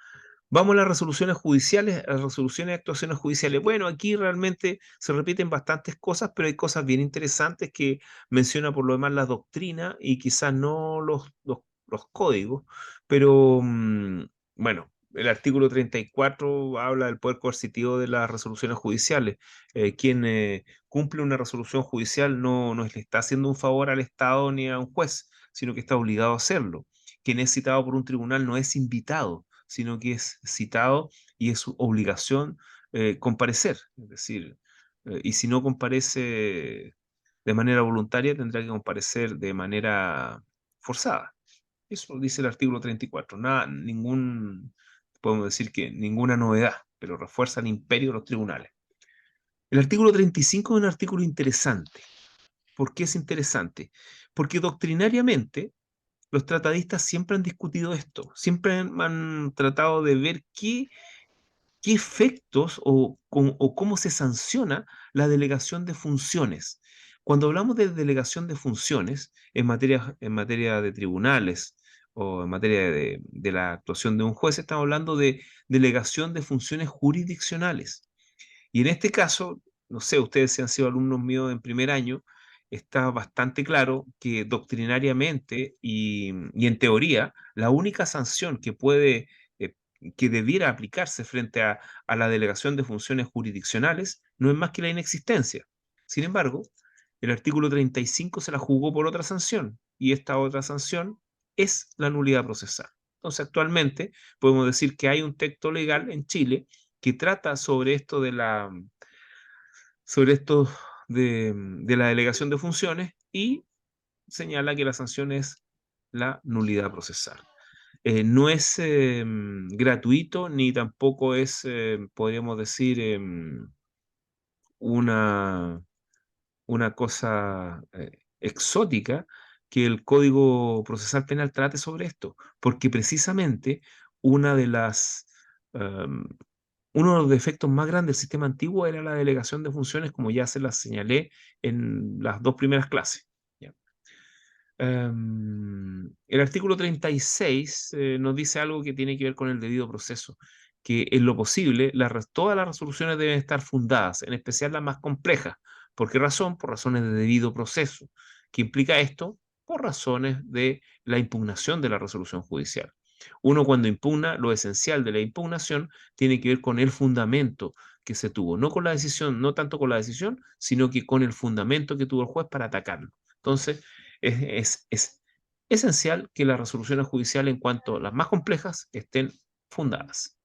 Vamos a las resoluciones judiciales, a las resoluciones de actuaciones judiciales. Bueno, aquí realmente se repiten bastantes cosas, pero hay cosas bien interesantes que menciona por lo demás la doctrina y quizás no los códigos, pero bueno, el artículo 34 habla del poder coercitivo de las resoluciones judiciales. Quien cumple una resolución judicial no le está haciendo un favor al Estado ni a un juez, sino que está obligado a hacerlo. Quien es citado por un tribunal no es invitado, sino que es citado y es su obligación comparecer. Es decir, y si no comparece de manera voluntaria, tendrá que comparecer de manera forzada. Eso dice el artículo 34. Nada, podemos decir que ninguna novedad, pero refuerza el imperio de los tribunales. El artículo 35 es un artículo interesante. ¿Por qué es interesante? Porque doctrinariamente los tratadistas siempre han discutido esto, siempre han tratado de ver qué efectos o cómo se sanciona la delegación de funciones. Cuando hablamos de delegación de funciones en materia de tribunales o en materia de la actuación de un juez, estamos hablando de delegación de funciones jurisdiccionales. Y en este caso, no sé, ustedes si han sido alumnos míos en primer año, está bastante claro que doctrinariamente y en teoría, la única sanción eh, que debiera aplicarse frente a la delegación de funciones jurisdiccionales no es más que la inexistencia. Sin embargo, el artículo 35 se la jugó por otra sanción, y esta otra sanción es la nulidad procesal. Entonces, actualmente podemos decir que hay un texto legal en Chile que trata sobre esto de la delegación de funciones y señala que la sanción es la nulidad procesal. No es gratuito ni tampoco es, podríamos decir, una, una cosa exótica que el Código Procesal Penal trate sobre esto, porque precisamente una de las, em, uno de los defectos más grandes del sistema antiguo era la delegación de funciones, como ya se las señalé en las dos primeras clases. ¿Ya? El artículo 36 nos dice algo que tiene que ver con el debido proceso, que en lo posible todas las resoluciones deben estar fundadas, en especial las más complejas. ¿Por qué razón? Por razones de debido proceso. ¿Qué implica esto? Por razones de la impugnación de la resolución judicial. Uno cuando impugna, lo esencial de la impugnación tiene que ver con el fundamento que se tuvo, no con la decisión, no tanto con la decisión, sino que con el fundamento que tuvo el juez para atacarlo. Entonces, es esencial que las resoluciones judiciales en cuanto a las más complejas estén fundadas.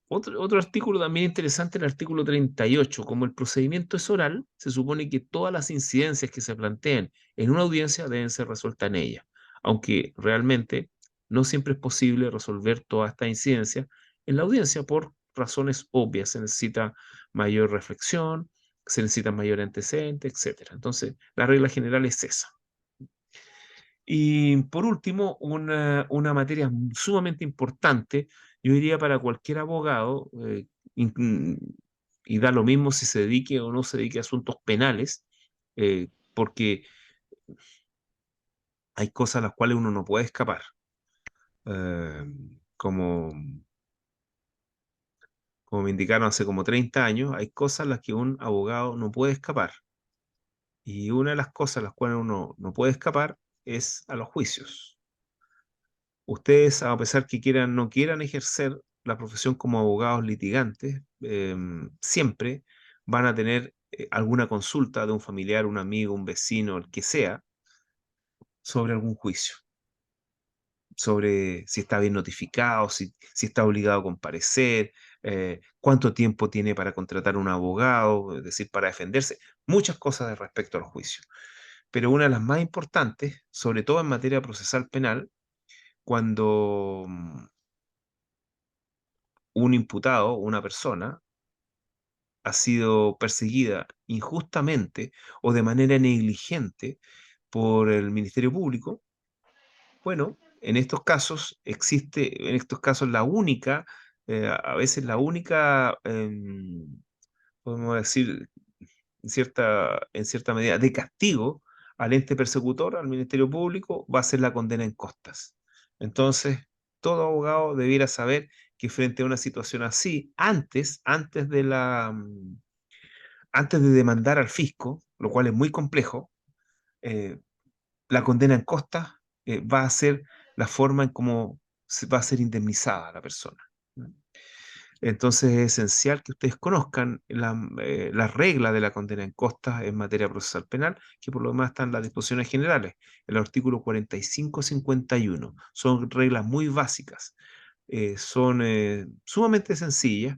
Otro artículo también interesante, el artículo 38. Como el procedimiento es oral, se supone que todas las incidencias que se planteen en una audiencia deben ser resueltas en ella, aunque realmente no siempre es posible resolver toda esta incidencia en la audiencia por razones obvias. Se necesita mayor reflexión, se necesita mayor antecedente, etc. Entonces, la regla general es esa. Y por último, una materia sumamente importante, yo diría para cualquier abogado, y da lo mismo si se dedique o no se dedique a asuntos penales, porque hay cosas a las cuales uno no puede escapar. Eh, como, como me indicaron hace como 30 años, hay cosas a las que un abogado no puede escapar. Y una de las cosas a las cuales uno no puede escapar es a los juicios. Ustedes, a pesar que no quieran ejercer la profesión como abogados litigantes, siempre van a tener alguna consulta de un familiar, un amigo, un vecino, el que sea, sobre algún juicio, sobre si está bien notificado, si está obligado a comparecer, cuánto tiempo tiene para contratar un abogado, es decir, para defenderse, muchas cosas de respecto al juicio. Pero una de las más importantes, sobre todo en materia procesal penal, cuando un imputado, una persona, ha sido perseguida injustamente o de manera negligente por el Ministerio Público, bueno, en estos casos la única, a veces la única, podemos decir, en cierta medida, de castigo al ente persecutor, al Ministerio Público, va a ser la condena en costas. Entonces, todo abogado debiera saber que frente a una situación así, antes de demandar al fisco, lo cual es muy complejo, eh, la condena en costas va a ser la forma en cómo va a ser indemnizada la persona. Entonces es esencial que ustedes conozcan la regla de la condena en costas en materia procesal penal, que por lo demás están las disposiciones generales, el artículo 45-51. Son reglas muy básicas, son sumamente sencillas.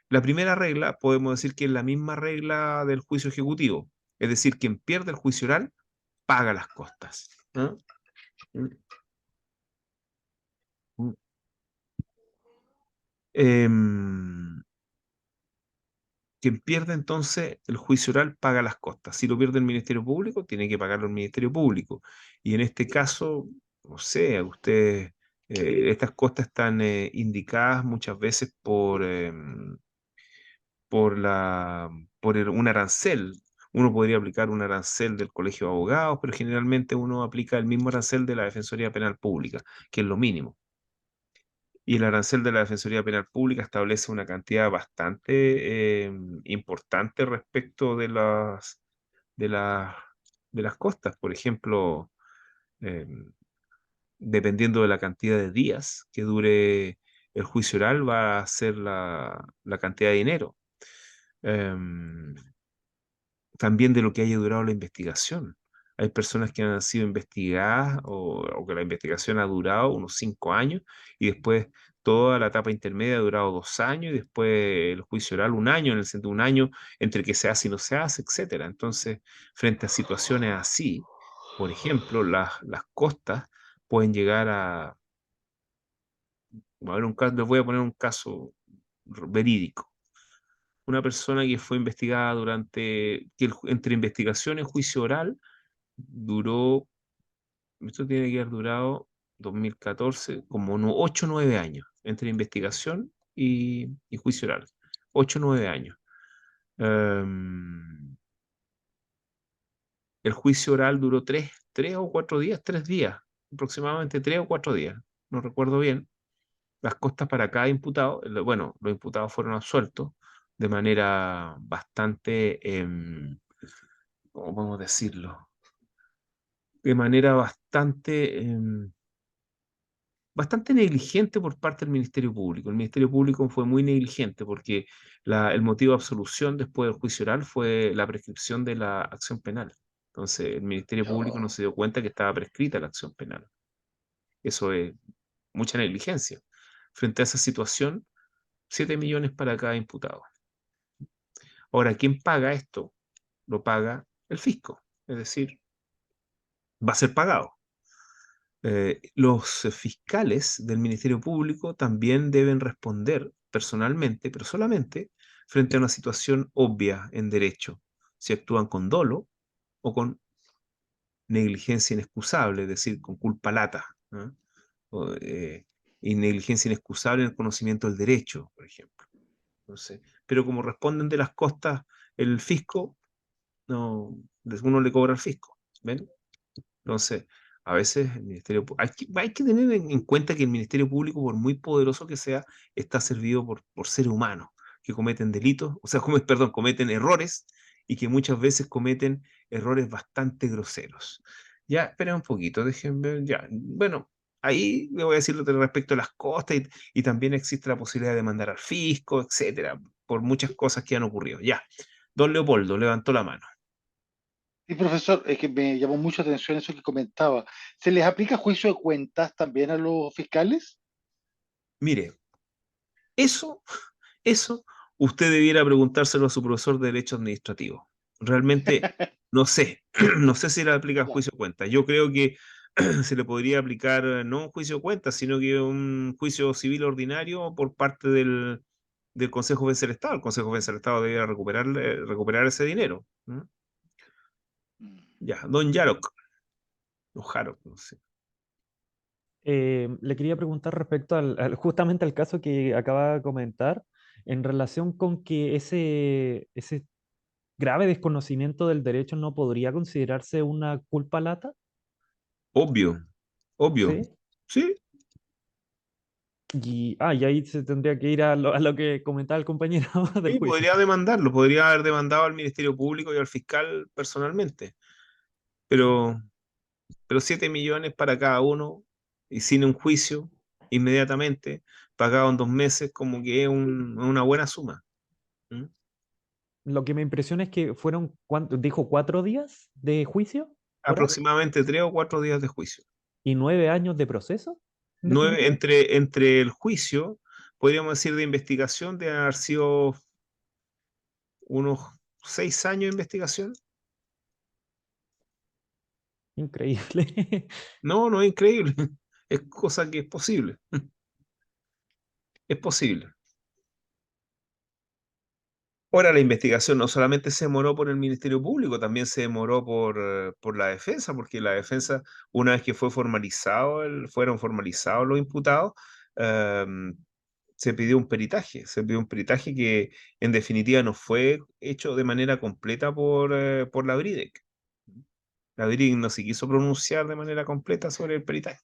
La primera regla podemos decir que es la misma regla del juicio ejecutivo, es decir, quien pierde el juicio oral paga las costas. ¿No? Em, Quien pierde entonces el juicio oral paga las costas. Si lo pierde el Ministerio Público, tiene que pagarlo el Ministerio Público. Y en este caso, no sé, estas costas están indicadas muchas veces por un arancel. Uno podría aplicar un arancel del Colegio de Abogados, pero generalmente uno aplica el mismo arancel de la Defensoría Penal Pública, que es lo mínimo. Y el arancel de la Defensoría Penal Pública establece una cantidad bastante importante respecto de las, de las costas. Por ejemplo, eh, dependiendo de la cantidad de días que dure el juicio oral, va a ser la cantidad de dinero. Em, También de lo que haya durado la investigación. Hay personas que han sido investigadas o que la investigación ha durado unos 5 años y después toda la etapa intermedia ha durado 2 años y después el juicio oral 1 año, en el sentido de 1 año entre que se hace y no se hace, etcétera. Entonces, frente a situaciones así, por ejemplo, las costas pueden llegar a ver, les voy a poner un caso verídico. Una persona que fue investigada entre investigación y juicio oral, duró, esto tiene que haber durado 2014, como 8 o 9 años, entre investigación y juicio oral. 8 o 9 años. Em, el juicio oral duró 3 o 4 días, 3 días, aproximadamente 3 o 4 días, no recuerdo bien. Las costas para cada imputado, bueno, los imputados fueron absueltos de manera bastante, ¿cómo podemos decirlo? De manera bastante negligente por parte del Ministerio Público. El Ministerio Público fue muy negligente porque el motivo de absolución después del juicio oral fue la prescripción de la acción penal. Entonces, el Ministerio Público no se dio cuenta que estaba prescrita la acción penal. Eso es mucha negligencia. Frente a esa situación, 7 millones para cada imputado. Ahora, ¿quién paga esto? Lo paga el fisco, es decir, va a ser pagado. Los fiscales del Ministerio Público también deben responder personalmente, pero solamente frente a una situación obvia en derecho, si actúan con dolo o con negligencia inexcusable, es decir, con culpa lata, ¿no? Y negligencia inexcusable en el conocimiento del derecho, por ejemplo. Entonces, pero como responden de las costas el fisco, no, uno le cobra al fisco, ¿ven? Entonces, a veces el Ministerio hay que tener en cuenta que el Ministerio Público, por muy poderoso que sea, está servido por seres humanos que cometen delitos, o sea, perdón, cometen errores y que muchas veces cometen errores bastante groseros. Ya, esperen un poquito, déjenme ver, ya. Bueno, ahí le voy a decir respecto a las costas y también existe la posibilidad de mandar al fisco, etcétera, por muchas cosas que han ocurrido. Ya, don Leopoldo levantó la mano. Sí, profesor, es que me llamó mucho la atención eso que comentaba. ¿Se les aplica juicio de cuentas también a los fiscales? Mire, Eso, eso usted debiera preguntárselo a su profesor de Derecho Administrativo. Realmente no sé, no sé si le aplica el Ya, juicio de cuenta. Yo creo que se le podría aplicar no un juicio de cuentas, sino que un juicio civil ordinario por parte del Consejo de Defensa del Estado. El Consejo de Defensa del Estado debería recuperar ese dinero. ¿Mm? Ya, don Yarok, o Jarok, no sé. Le quería preguntar respecto justamente al caso que acaba de comentar, en relación con que ese grave desconocimiento del derecho no podría considerarse una culpa lata, Obvio, obvio. ¿sí? Sí, Y ahí se tendría que ir a lo que comentaba el compañero del sí, juicio. podría demandarlo, podría haber demandado al Ministerio Público y al fiscal personalmente, pero, pero 7 millones para cada uno y sin un juicio, inmediatamente, pagado en 2 meses, como que es una buena suma. ¿Mm? Lo que me impresiona es que fueron, dijo, 4 días de juicio, ¿fueron? Aproximadamente 3 o 4 días de juicio. ¿Y 9 años de proceso, en definitiva? Entre el juicio, podríamos decir de investigación, de haber sido unos 6 años de investigación. Increíble. No, no es increíble, es cosa que es posible, es posible. Ahora, la investigación no solamente se demoró por el Ministerio Público, también se demoró por la defensa, porque la defensa, una vez que fueron formalizados los imputados, em, se pidió un peritaje que en definitiva no fue hecho de manera completa por la BRIDEC. La BRIDEC no se quiso pronunciar de manera completa sobre el peritaje.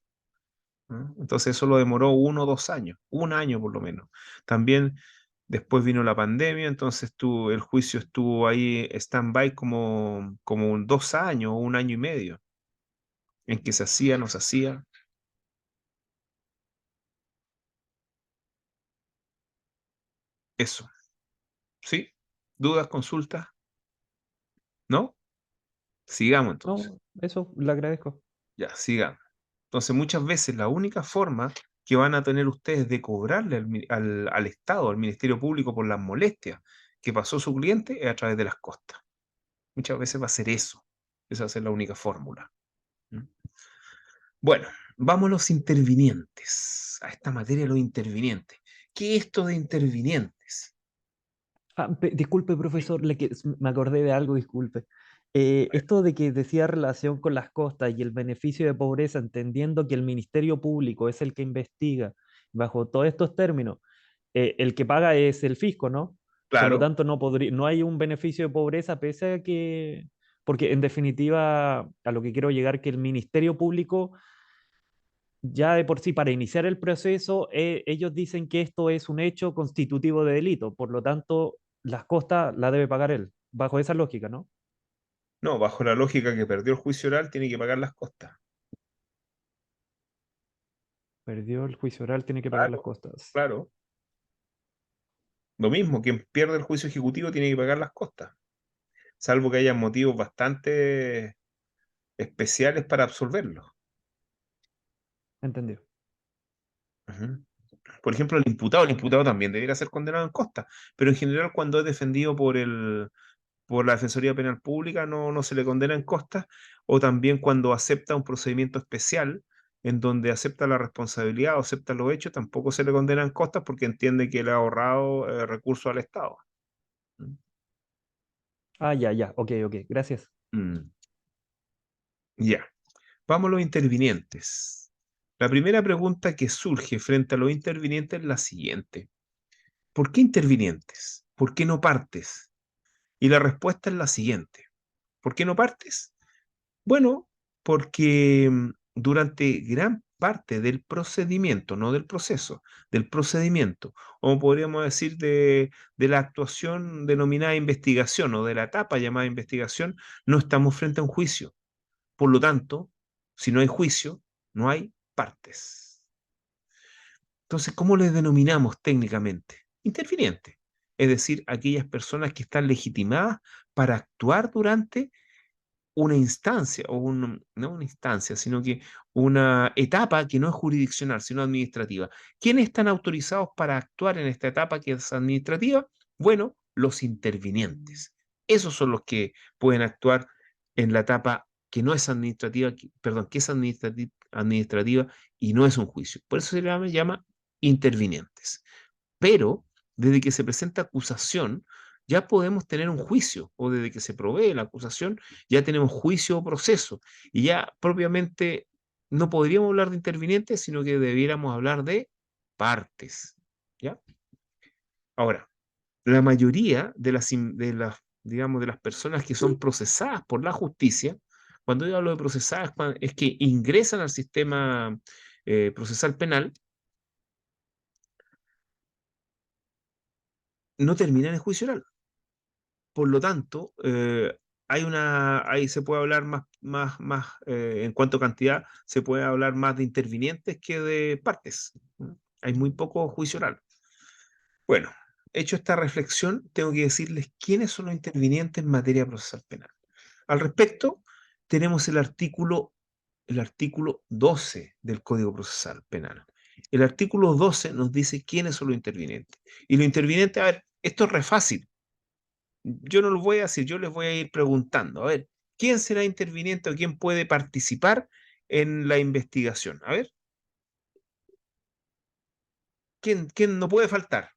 ¿No? Entonces eso lo demoró 1 o 2 años, un año por lo menos. También después vino la pandemia, entonces el juicio estuvo ahí stand-by como 2 años o un año y medio, en que se hacía, no se hacía. Eso, ¿sí? ¿Dudas, consultas? ¿No? Sigamos entonces. No, eso le agradezco. Ya, sigamos. Entonces, muchas veces la única forma que van a tener ustedes de cobrarle al Estado, al Ministerio Público por las molestias que pasó su cliente es a través de las costas. Muchas veces va a ser eso. Esa va a ser la única fórmula. ¿Mm? Bueno, vamos a los intervinientes, a esta materia de los intervinientes. ¿Qué es esto de intervinientes? Disculpe, profesor, me acordé de algo, disculpe. Esto de que decía relación con las costas y el beneficio de pobreza, entendiendo que el Ministerio Público es el que investiga, bajo todos estos términos, el que paga es el fisco, ¿no? Por lo Claro, tanto, no hay un beneficio de pobreza, pese a porque en definitiva, a lo que quiero llegar, que el Ministerio Público ya de por sí, para iniciar el proceso, ellos dicen que esto es un hecho constitutivo de delito, por lo tanto, las costas las debe pagar él, bajo esa lógica, ¿no? no, bajo la lógica que perdió el juicio oral, tiene que pagar las costas. Perdió el juicio oral, tiene que pagar las Claro, costas. claro. Lo mismo, quien pierde el juicio ejecutivo tiene que pagar las costas, salvo que haya motivos bastante especiales para absolverlo. Entendido. Ujú. Por ejemplo, el imputado también debería ser condenado en costas, pero en general cuando es defendido por la Defensoría Penal Pública no se le condena en costas, o también cuando acepta un procedimiento especial en donde acepta la responsabilidad o acepta los hechos, tampoco se le condena en costas porque entiende que le ha ahorrado recursos al Estado. ¿Mm? Ya, ok, gracias. Mm, ya, vamos a los intervinientes. La primera pregunta que surge frente a los intervinientes es la siguiente. ¿Por qué intervinientes? ¿Por qué no partes? Y la respuesta es la siguiente. ¿Por qué no partes? Bueno, porque durante gran parte del procedimiento, no del proceso, del procedimiento, o podríamos decir de la actuación denominada investigación o de la etapa llamada investigación, no estamos frente a un juicio. Por lo tanto, si no hay juicio, no hay partes. Entonces, ¿cómo les denominamos técnicamente? Intervinientes, es decir, aquellas personas que están legitimadas para actuar durante una instancia, no una instancia, sino que una etapa que no es jurisdiccional, sino administrativa. ¿Quiénes están autorizados para actuar en esta etapa que es administrativa? Bueno, los intervinientes. Esos son los que pueden actuar en la etapa que no es administrativa, perdón, que es administrativa y no es un juicio. Por eso se le llama intervinientes. Pero desde que se presenta acusación, ya podemos tener un juicio, o desde que se provee la acusación, ya tenemos juicio o proceso, y ya propiamente no podríamos hablar de intervinientes, sino que debiéramos hablar de partes. ¿Ya? Ahora, la mayoría digamos, de las personas que son procesadas por la justicia, cuando yo hablo de procesadas, es que ingresan al sistema procesal penal, no terminan en juicio oral. Por lo tanto, ahí se puede hablar en cuanto a cantidad, se puede hablar más de intervinientes que de partes. Hay muy poco juicio oral. Bueno, hecho esta reflexión, tengo que decirles quiénes son los intervinientes en materia procesal penal. Al respecto, tenemos el artículo 12 del Código Procesal Penal. El artículo 12 nos dice quiénes son los intervinientes. Y los intervinientes, a ver, esto es re fácil. Yo no lo voy a decir, yo les voy a ir preguntando. A ver, ¿quién será interviniente o quién puede participar en la investigación? A ver, ¿quién no puede faltar?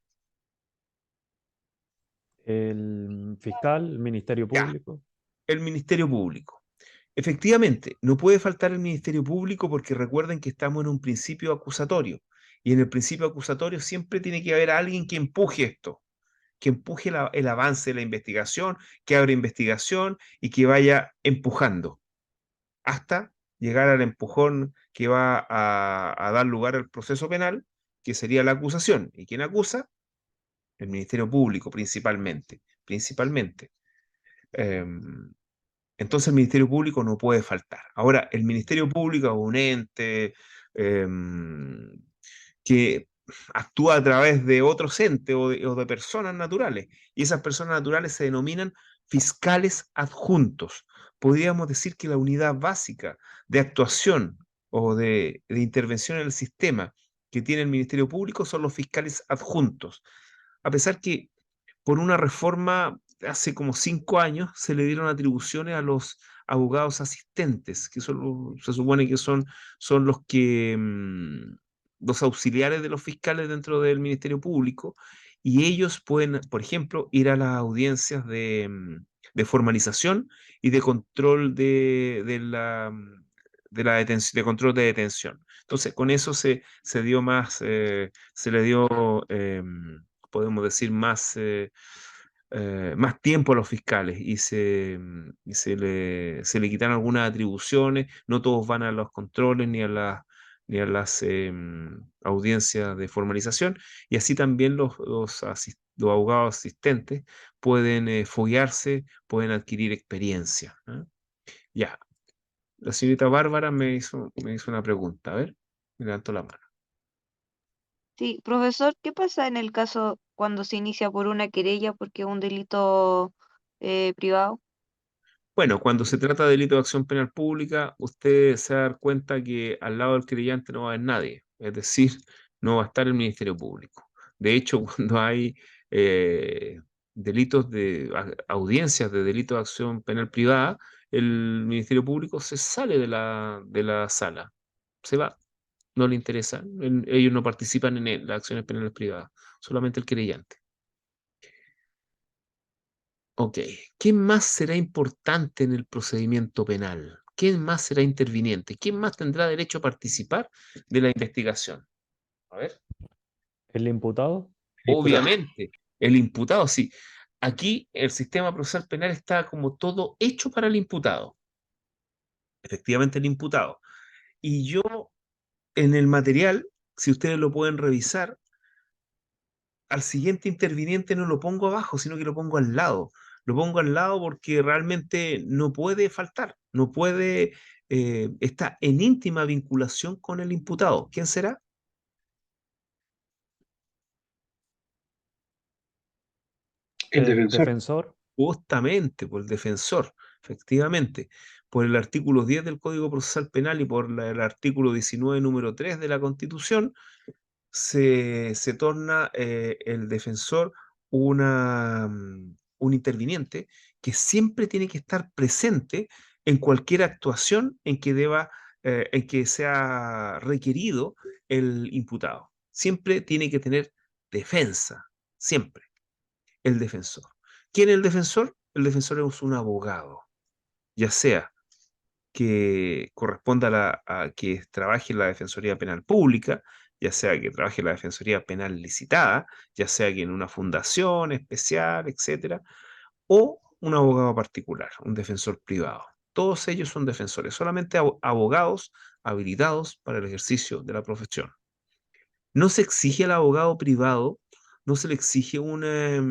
El fiscal, el Ministerio Ya, Público. el Ministerio Público. Efectivamente, no puede faltar el Ministerio Público porque recuerden que estamos en un principio acusatorio. Y en el principio acusatorio siempre tiene que haber alguien que empuje esto, que empuje el avance de la investigación, que abra investigación y que vaya empujando hasta llegar al empujón que va a dar lugar al proceso penal, que sería la acusación. ¿Y quién acusa? El Ministerio Público, principalmente. Principalmente. Em, entonces el Ministerio Público no puede faltar. Ahora, el Ministerio Público es un ente que actúa a través de otros entes o de personas naturales, y esas personas naturales se denominan fiscales adjuntos. Podríamos decir que la unidad básica de actuación o de intervención en el sistema que tiene el Ministerio Público son los fiscales adjuntos. A pesar que por una reforma hace como 5 años se le dieron atribuciones a los abogados asistentes, que se supone que son los auxiliares de los fiscales dentro del Ministerio Público, y ellos pueden, por ejemplo, ir a las audiencias de formalización y de control de la detención, de control de detención. Entonces, con eso se dio se le dio, podemos decir, más tiempo a los fiscales y se le quitan algunas atribuciones. No todos van a los controles ni a las audiencias de formalización, y así también los abogados asistentes pueden foguearse, pueden adquirir experiencia. ¿Ah? Ya, la señorita Bárbara me hizo una pregunta. A ver, me levantó la mano. Sí, profesor, ¿qué pasa en el caso cuando se inicia por una querella porque es un delito privado? Bueno, cuando se trata de delito de acción penal pública, usted se va a dar cuenta que al lado del querellante no va a haber nadie, es decir, no va a estar el Ministerio Público. De hecho, cuando hay delitos audiencias de delito de acción penal privada, el Ministerio Público se sale de la sala, se va, no le interesa, ellos no participan en las acciones penales privadas, solamente el querellante. Ok, ¿quién más será importante en el procedimiento penal? ¿Quién más será interviniente? ¿Quién más tendrá derecho a participar de la investigación? A ver. El imputado. Obviamente, el imputado, sí. Aquí el sistema procesal penal está como todo hecho para el imputado. Efectivamente, el imputado. Y yo, en el material, si ustedes lo pueden revisar, al siguiente interviniente no lo pongo abajo, sino que lo pongo al lado. Lo pongo al lado porque realmente no puede faltar, no puede, está en íntima vinculación con el imputado. ¿Quién será? El El defensor. defensor. Justamente por el defensor, efectivamente, por el artículo 10 del Código Procesal Penal y por el artículo 19, número 3 de la Constitución, se torna el defensor un interviniente que siempre tiene que estar presente en cualquier actuación en que sea requerido el imputado. Siempre tiene que tener defensa, siempre, el defensor. ¿Quién es el defensor? El defensor es un abogado, ya sea que corresponda a que trabaje en la Defensoría Penal Pública, ya sea que trabaje en la Defensoría Penal licitada, ya sea que en una fundación especial, etcétera, o un abogado particular, un defensor privado. Todos ellos son defensores, solamente abogados habilitados para el ejercicio de la profesión. No se exige al abogado privado, no se le exige una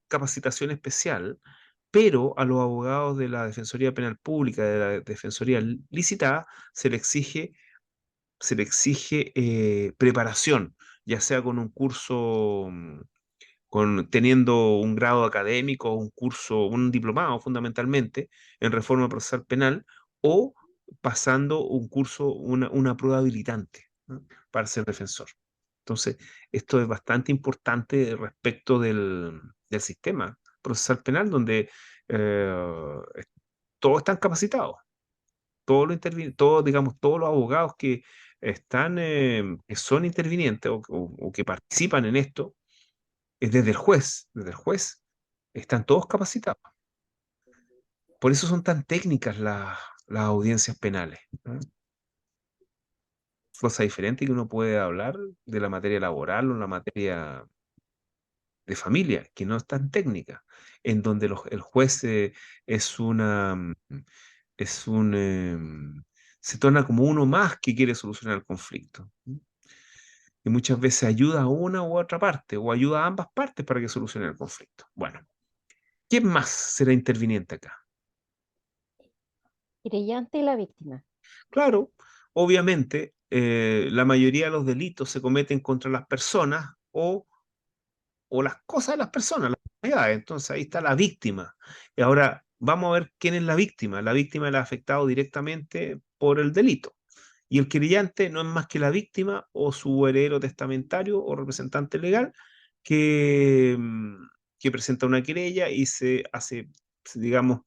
capacitación especial, pero a los abogados de la Defensoría Penal Pública, de la Defensoría licitada, se le exige preparación, ya sea con un curso, teniendo un grado académico, un curso, un diplomado fundamentalmente en reforma procesal penal, o pasando un curso, una prueba habilitante, ¿no?, para ser defensor. Entonces, esto es bastante importante respecto del sistema procesal penal, donde eh, todos están capacitados, todos, digamos, todos los abogados que están, que son intervinientes o que participan en esto, desde el juez, están todos capacitados. Por eso son tan técnicas las audiencias penales, ¿no? Cosa diferente que uno puede hablar de la materia laboral o la materia de familia, que no es tan técnica, en donde el juez es una, es un, se torna como uno más que quiere solucionar el conflicto, ¿no? Y muchas veces ayuda a una u otra parte, o ayuda a ambas partes para que solucionen el conflicto. Bueno, ¿quién más será interviniente acá? Querellante y la víctima. Claro, obviamente, la mayoría de los delitos se cometen contra las personas o las cosas de las personas, las propiedades. Entonces ahí está la víctima. Y ahora vamos a ver quién es la víctima. La víctima es la afectada directamente por el delito. Y el querellante no es más que la víctima o su heredero testamentario o representante legal que, que presenta una querella y se hace, digamos,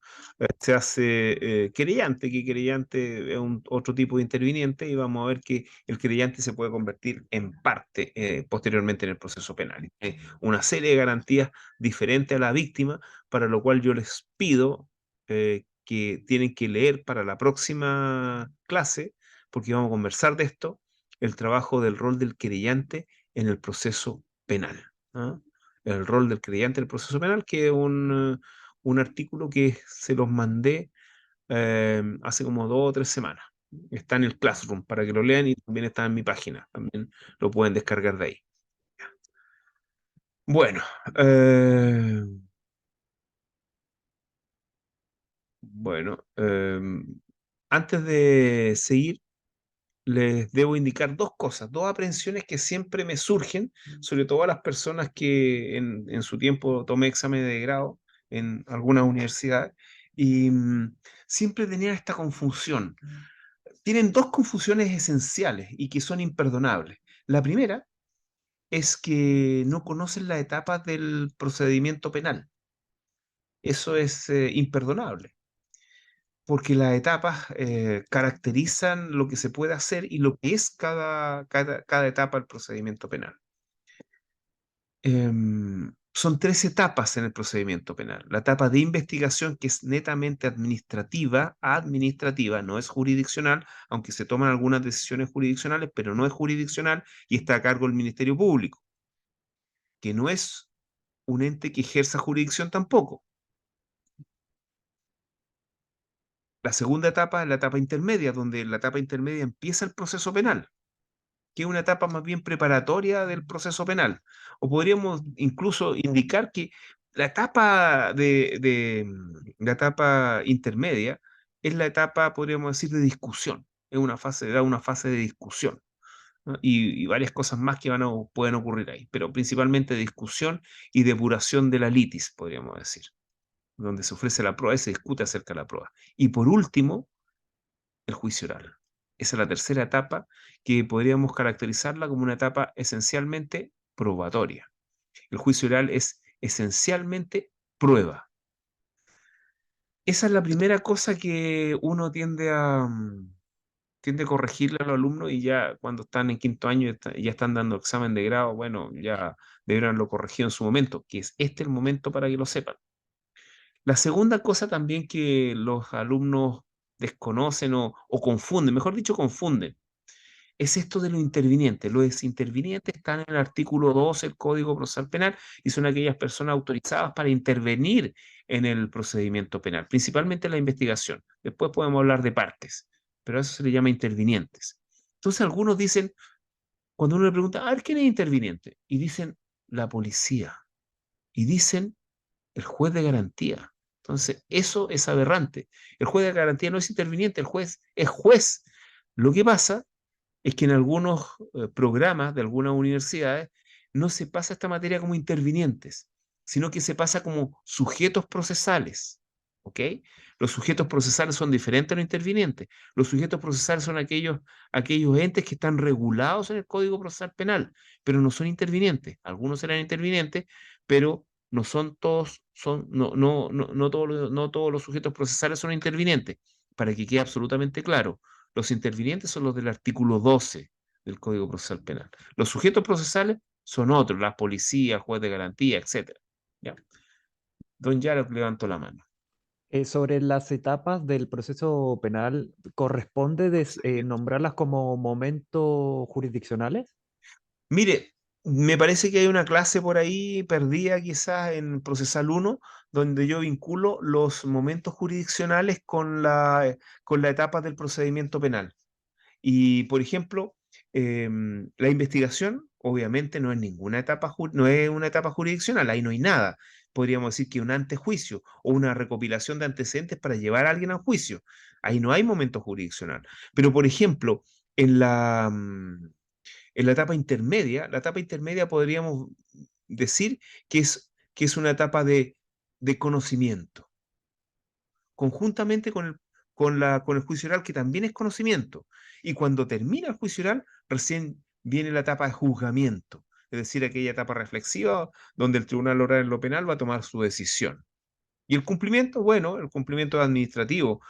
se hace querellante, que querellante es otro tipo de interviniente, y vamos a ver que el querellante se puede convertir en parte posteriormente en el proceso penal. Una serie de garantías diferentes a la víctima, para lo cual yo les pido que tienen que leer para la próxima clase, porque vamos a conversar de esto, el trabajo del rol del querellante en el proceso penal, ¿ah? El rol del querellante en el proceso penal, que es un artículo que se los mandé hace como 2 o 3 semanas. Está en el Classroom para que lo lean, y también está en mi página, también lo pueden descargar de ahí. Bueno, eh, antes de seguir, les debo indicar dos cosas, dos aprensiones que siempre me surgen, sobre todo a las personas que en su tiempo tomé examen de grado en algunas universidades, y siempre tenían esta confusión. Tienen dos confusiones esenciales y que son imperdonables. La primera es que no conocen la etapa del procedimiento penal. Eso es imperdonable, porque las etapas caracterizan lo que se puede hacer y lo que es cada etapa del procedimiento penal. Son 3 etapas en el procedimiento penal. La etapa de investigación, que es netamente administrativa, no es jurisdiccional, aunque se toman algunas decisiones jurisdiccionales, pero no es jurisdiccional y está a cargo del Ministerio Público, que no es un ente que ejerza jurisdicción tampoco. La segunda etapa es la etapa intermedia, donde en la etapa intermedia empieza el proceso penal, que es una etapa más bien preparatoria del proceso penal. O podríamos incluso indicar que la etapa intermedia es la etapa, podríamos decir, de discusión. Da una fase de discusión, ¿no? Y varias cosas más que pueden ocurrir ahí, pero principalmente discusión y depuración de la litis, podríamos decir, donde se ofrece la prueba y se discute acerca de la prueba. Y por último, el juicio oral. Esa es la tercera etapa, que podríamos caracterizarla como una etapa esencialmente probatoria. El juicio oral es esencialmente prueba. esa es la primera cosa que uno tiende a corregirle a los alumnos y ya cuando están en quinto año ya están dando examen de grado, bueno, ya deberán lo corregido en su momento, que es este el momento para que lo sepan. La segunda cosa también que los alumnos desconocen o confunden, mejor dicho, confunden, es esto de los intervinientes. Los intervinientes están en el artículo 12 del Código Procesal Penal y son aquellas personas autorizadas para intervenir en el procedimiento penal, principalmente en la investigación. Después podemos hablar de partes, pero a eso se le llama intervinientes. Entonces algunos dicen, cuando uno le pregunta, a ver, ¿quién es interviniente? Y dicen la policía, y dicen el juez de garantía. Entonces, eso es aberrante. El juez de garantía no es interviniente, el juez es juez. Lo que pasa es que en algunos programas de algunas universidades no se pasa esta materia como intervinientes, sino que se pasa como sujetos procesales. ¿Ok? Los sujetos procesales son diferentes a los intervinientes. Los sujetos procesales son aquellos entes que están regulados en el Código Procesal Penal, pero no son intervinientes. Algunos serán intervinientes, pero no son todos, no todos los sujetos procesales son intervinientes. Para que quede absolutamente claro, los intervinientes son los del artículo 12 del Código Procesal Penal. Los sujetos procesales son otros, la policía, juez de garantía, etc. ¿Ya? Don Yaro levantó la mano. Sobre las etapas del proceso penal, ¿corresponde nombrarlas como momentos jurisdiccionales? Mire, me parece que hay una clase por ahí perdida quizás en Procesal 1, donde yo vinculo los momentos jurisdiccionales con la etapa del procedimiento penal. Y, por ejemplo, la investigación obviamente no es ninguna etapa, no es una etapa jurisdiccional, ahí no hay nada. Podríamos decir que un antejuicio o una recopilación de antecedentes para llevar a alguien a juicio. Ahí no hay momento jurisdiccional. Pero, por ejemplo, en la etapa intermedia podríamos decir que es una etapa de conocimiento conjuntamente con el juicio oral, que también es conocimiento. Y cuando termina el juicio oral, recién viene la etapa de juzgamiento, es decir, aquella etapa reflexiva donde el tribunal oral en lo penal va a tomar su decisión. Y el cumplimiento, bueno, el cumplimiento administrativo,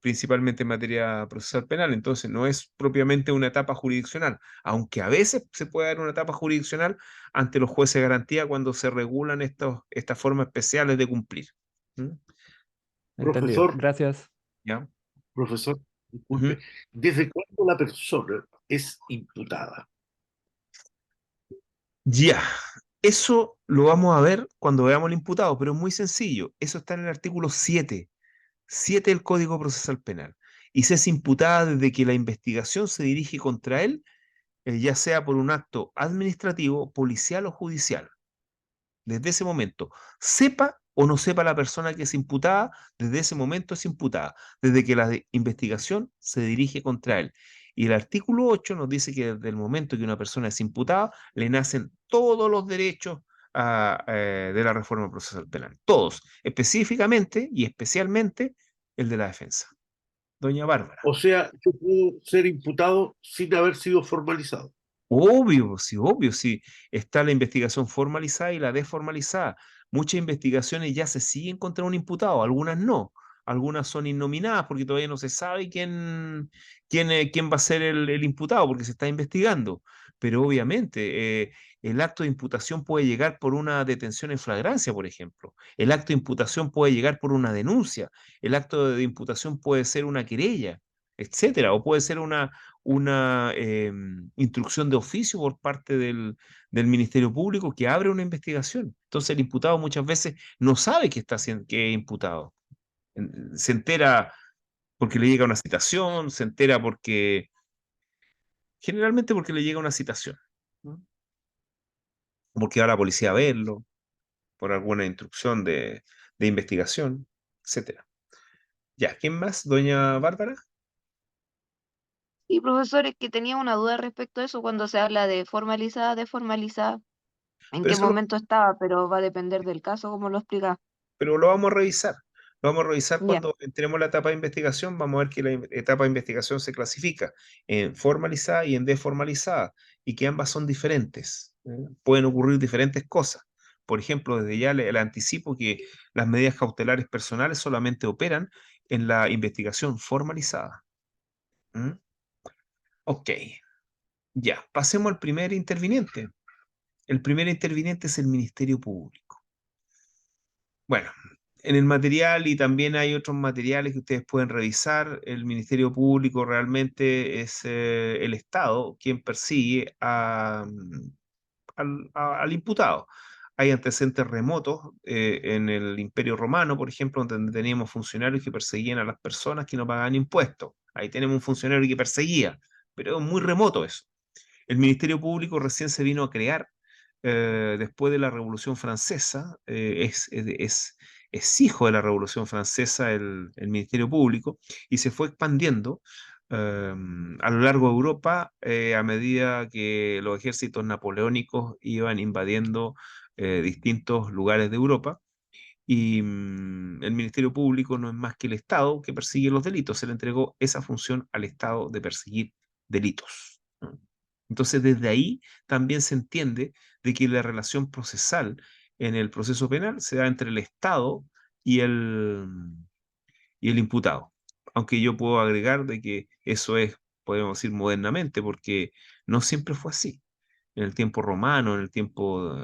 principalmente en materia procesal penal, entonces no es propiamente una etapa jurisdiccional, aunque a veces se puede dar una etapa jurisdiccional ante los jueces de garantía cuando se regulan estas formas especiales de cumplir. ¿Mm? Entendido. Profesor, Gracias. ¿Ya? profesor, disculpe, Ujú. ¿desde cuándo la persona es imputada? Ya, eso lo vamos a ver cuando veamos el imputado, pero es muy sencillo. Eso está en el artículo 7 del Código Procesal Penal. Y se es imputada desde que la investigación se dirige contra él, ya sea por un acto administrativo, policial o judicial. Desde ese momento, sepa o no sepa la persona que es imputada, desde ese momento es imputada, desde que la investigación se dirige contra él. Y el artículo 8 nos dice que desde el momento que una persona es imputada, le nacen todos los derechos de la reforma procesal penal. Todos, específicamente y especialmente el de la defensa. Doña Bárbara. O sea, yo puedo ser imputado sin haber sido formalizado. Obvio, sí. Está la investigación formalizada y la desformalizada. Muchas investigaciones ya se siguen contra un imputado, algunas no. Algunas son innominadas porque todavía no se sabe quién va a ser el imputado porque se está investigando. Pero obviamente el acto de imputación puede llegar por una detención en flagrancia, por ejemplo. El acto de imputación puede llegar por una denuncia. El acto de imputación puede ser una querella, etcétera. O puede ser una instrucción de oficio por parte del Ministerio Público que abre una investigación. Entonces el imputado muchas veces no sabe que es imputado. Se entera porque le llega una citación, se entera generalmente porque le llega una citación, ¿no? Porque va la policía a verlo, por alguna instrucción de investigación, etcétera. Ya, ¿quién más? Doña Bárbara. Y profesor, es que tenía una duda respecto a eso cuando se habla de formalizada, desformalizada. ¿En Pero qué eso momento estaba? Pero va a depender del caso, como lo explica. pero lo vamos a revisar. Lo vamos a revisar Ya. cuando entremos en la etapa de investigación. Vamos a ver que la etapa de investigación se clasifica en formalizada y en desformalizada y que ambas son diferentes. ¿Eh? Pueden ocurrir diferentes cosas. por ejemplo, desde ya le anticipo que las medidas cautelares personales solamente operan en la investigación formalizada. ¿Mm? Ok, ya, pasemos al primer interviniente. El primer interviniente es el Ministerio Público. Bueno, en el material, y también hay otros materiales que ustedes pueden revisar, el Ministerio Público realmente es el Estado quien persigue al imputado. Hay antecedentes remotos en el Imperio Romano, por ejemplo, donde teníamos funcionarios que perseguían a las personas que no pagaban impuestos. Ahí tenemos un funcionario que perseguía, pero es muy remoto eso. El Ministerio Público recién se vino a crear después de la Revolución Francesa, es hijo de la Revolución Francesa el Ministerio Público, y se fue expandiendo a lo largo de Europa a medida que los ejércitos napoleónicos iban invadiendo distintos lugares de Europa. Y el Ministerio Público no es más que el Estado que persigue los delitos. Se le entregó esa función al Estado de perseguir delitos, ¿no? Entonces, desde ahí también se entiende de que la relación procesal en el proceso penal se da entre el Estado y el imputado. Aunque yo puedo agregar de que eso es, podemos decir, modernamente, porque no siempre fue así. En el tiempo romano, en el tiempo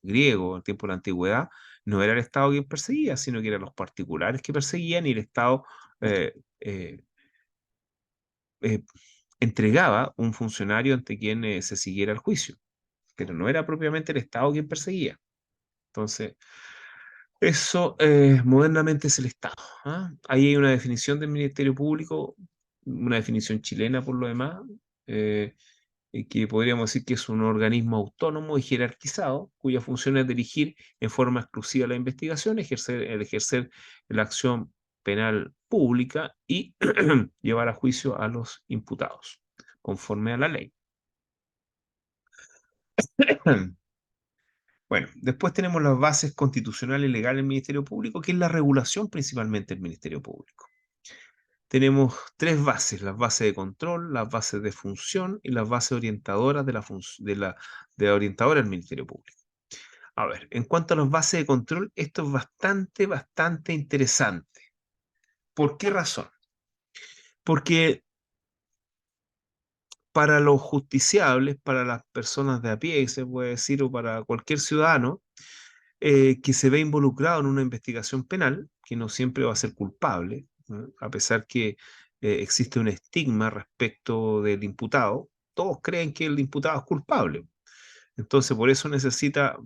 griego, en el tiempo de la antigüedad, no era el Estado quien perseguía, sino que eran los particulares que perseguían y el Estado eh, eh, eh, entregaba un funcionario ante quien se siguiera el juicio, pero no era propiamente el Estado quien perseguía. Entonces, eso modernamente es el Estado, ¿ah? Ahí hay una definición del Ministerio Público, una definición chilena por lo demás, eh, que podríamos decir que es un organismo autónomo y jerarquizado, cuya función es dirigir en forma exclusiva la investigación, ejercer la acción penal pública y llevar a juicio a los imputados, conforme a la ley. Bueno, después tenemos las bases constitucionales y legales del Ministerio Público, que es la regulación principalmente del Ministerio Público. Tenemos tres bases: las bases de control, las bases de función y las bases orientadoras de la orientadora del Ministerio Público. A ver, en cuanto a las bases de control, esto es bastante interesante. ¿Por qué razón? Porque para los justiciables, para las personas de a pie, se puede decir, o para cualquier ciudadano, que se ve involucrado en una investigación penal, que no siempre va a ser culpable, ¿no? A pesar que existe un estigma respecto del imputado, todos creen que el imputado es culpable. Entonces, por eso necesita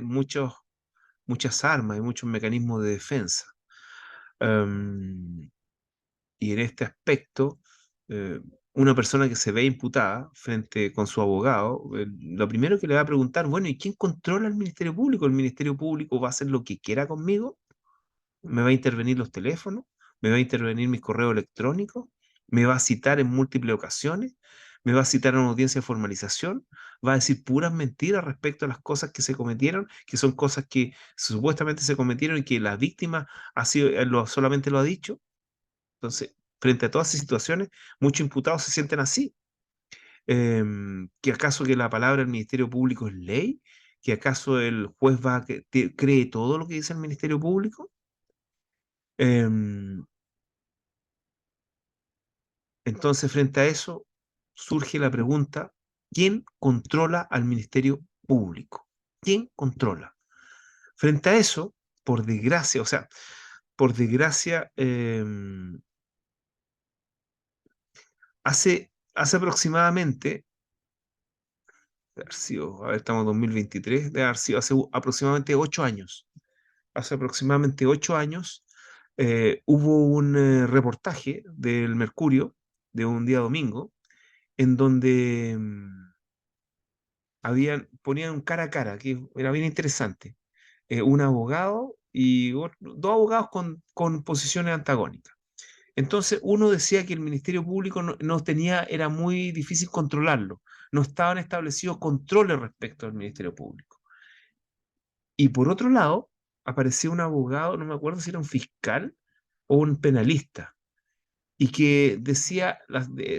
muchas armas y muchos mecanismos de defensa. Y en este aspecto, eh, una persona que se ve imputada frente con su abogado, lo primero que le va a preguntar, bueno, ¿y quién controla el Ministerio Público? ¿El Ministerio Público va a hacer lo que quiera conmigo? ¿Me va a intervenir los teléfonos? ¿Me va a intervenir mis correos electrónicos? ¿Me va a citar en múltiples ocasiones? ¿Me va a citar en una audiencia de formalización? ¿Va a decir puras mentiras respecto a las cosas que se cometieron, que son cosas que supuestamente se cometieron y que la víctima solamente lo ha dicho? Entonces, frente a todas esas situaciones, muchos imputados se sienten así. ¿Que acaso que la palabra del Ministerio Público es ley? ¿Que acaso el juez cree todo lo que dice el Ministerio Público? Em, entonces, frente a eso, surge la pregunta, ¿quién controla al Ministerio Público? ¿Quién controla? Frente a eso, por desgracia, o sea, por desgracia, hace aproximadamente, a ver, estamos en 2023, debe haber sido hace aproximadamente 8 años. Hace aproximadamente 8 años hubo un reportaje del Mercurio de un día domingo en donde ponían un cara a cara, que era bien interesante. Un abogado y dos abogados con posiciones antagónicas. Entonces, uno decía que el Ministerio Público no tenía, era muy difícil controlarlo. No estaban establecidos controles respecto al Ministerio Público. Y por otro lado, aparecía un abogado, no me acuerdo si era un fiscal o un penalista, y que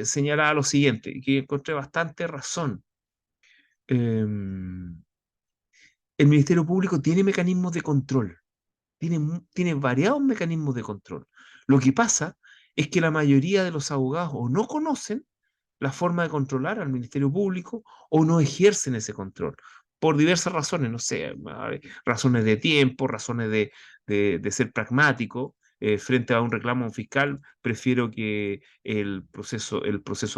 señalaba lo siguiente, y que encontré bastante razón. Em, el Ministerio Público tiene mecanismos de control, tiene variados mecanismos de control. Lo que pasa es que la mayoría de los abogados o no conocen la forma de controlar al Ministerio Público o no ejercen ese control por diversas razones, no sé, razones de tiempo, razones de ser pragmático. Frente a un reclamo fiscal, prefiero que el proceso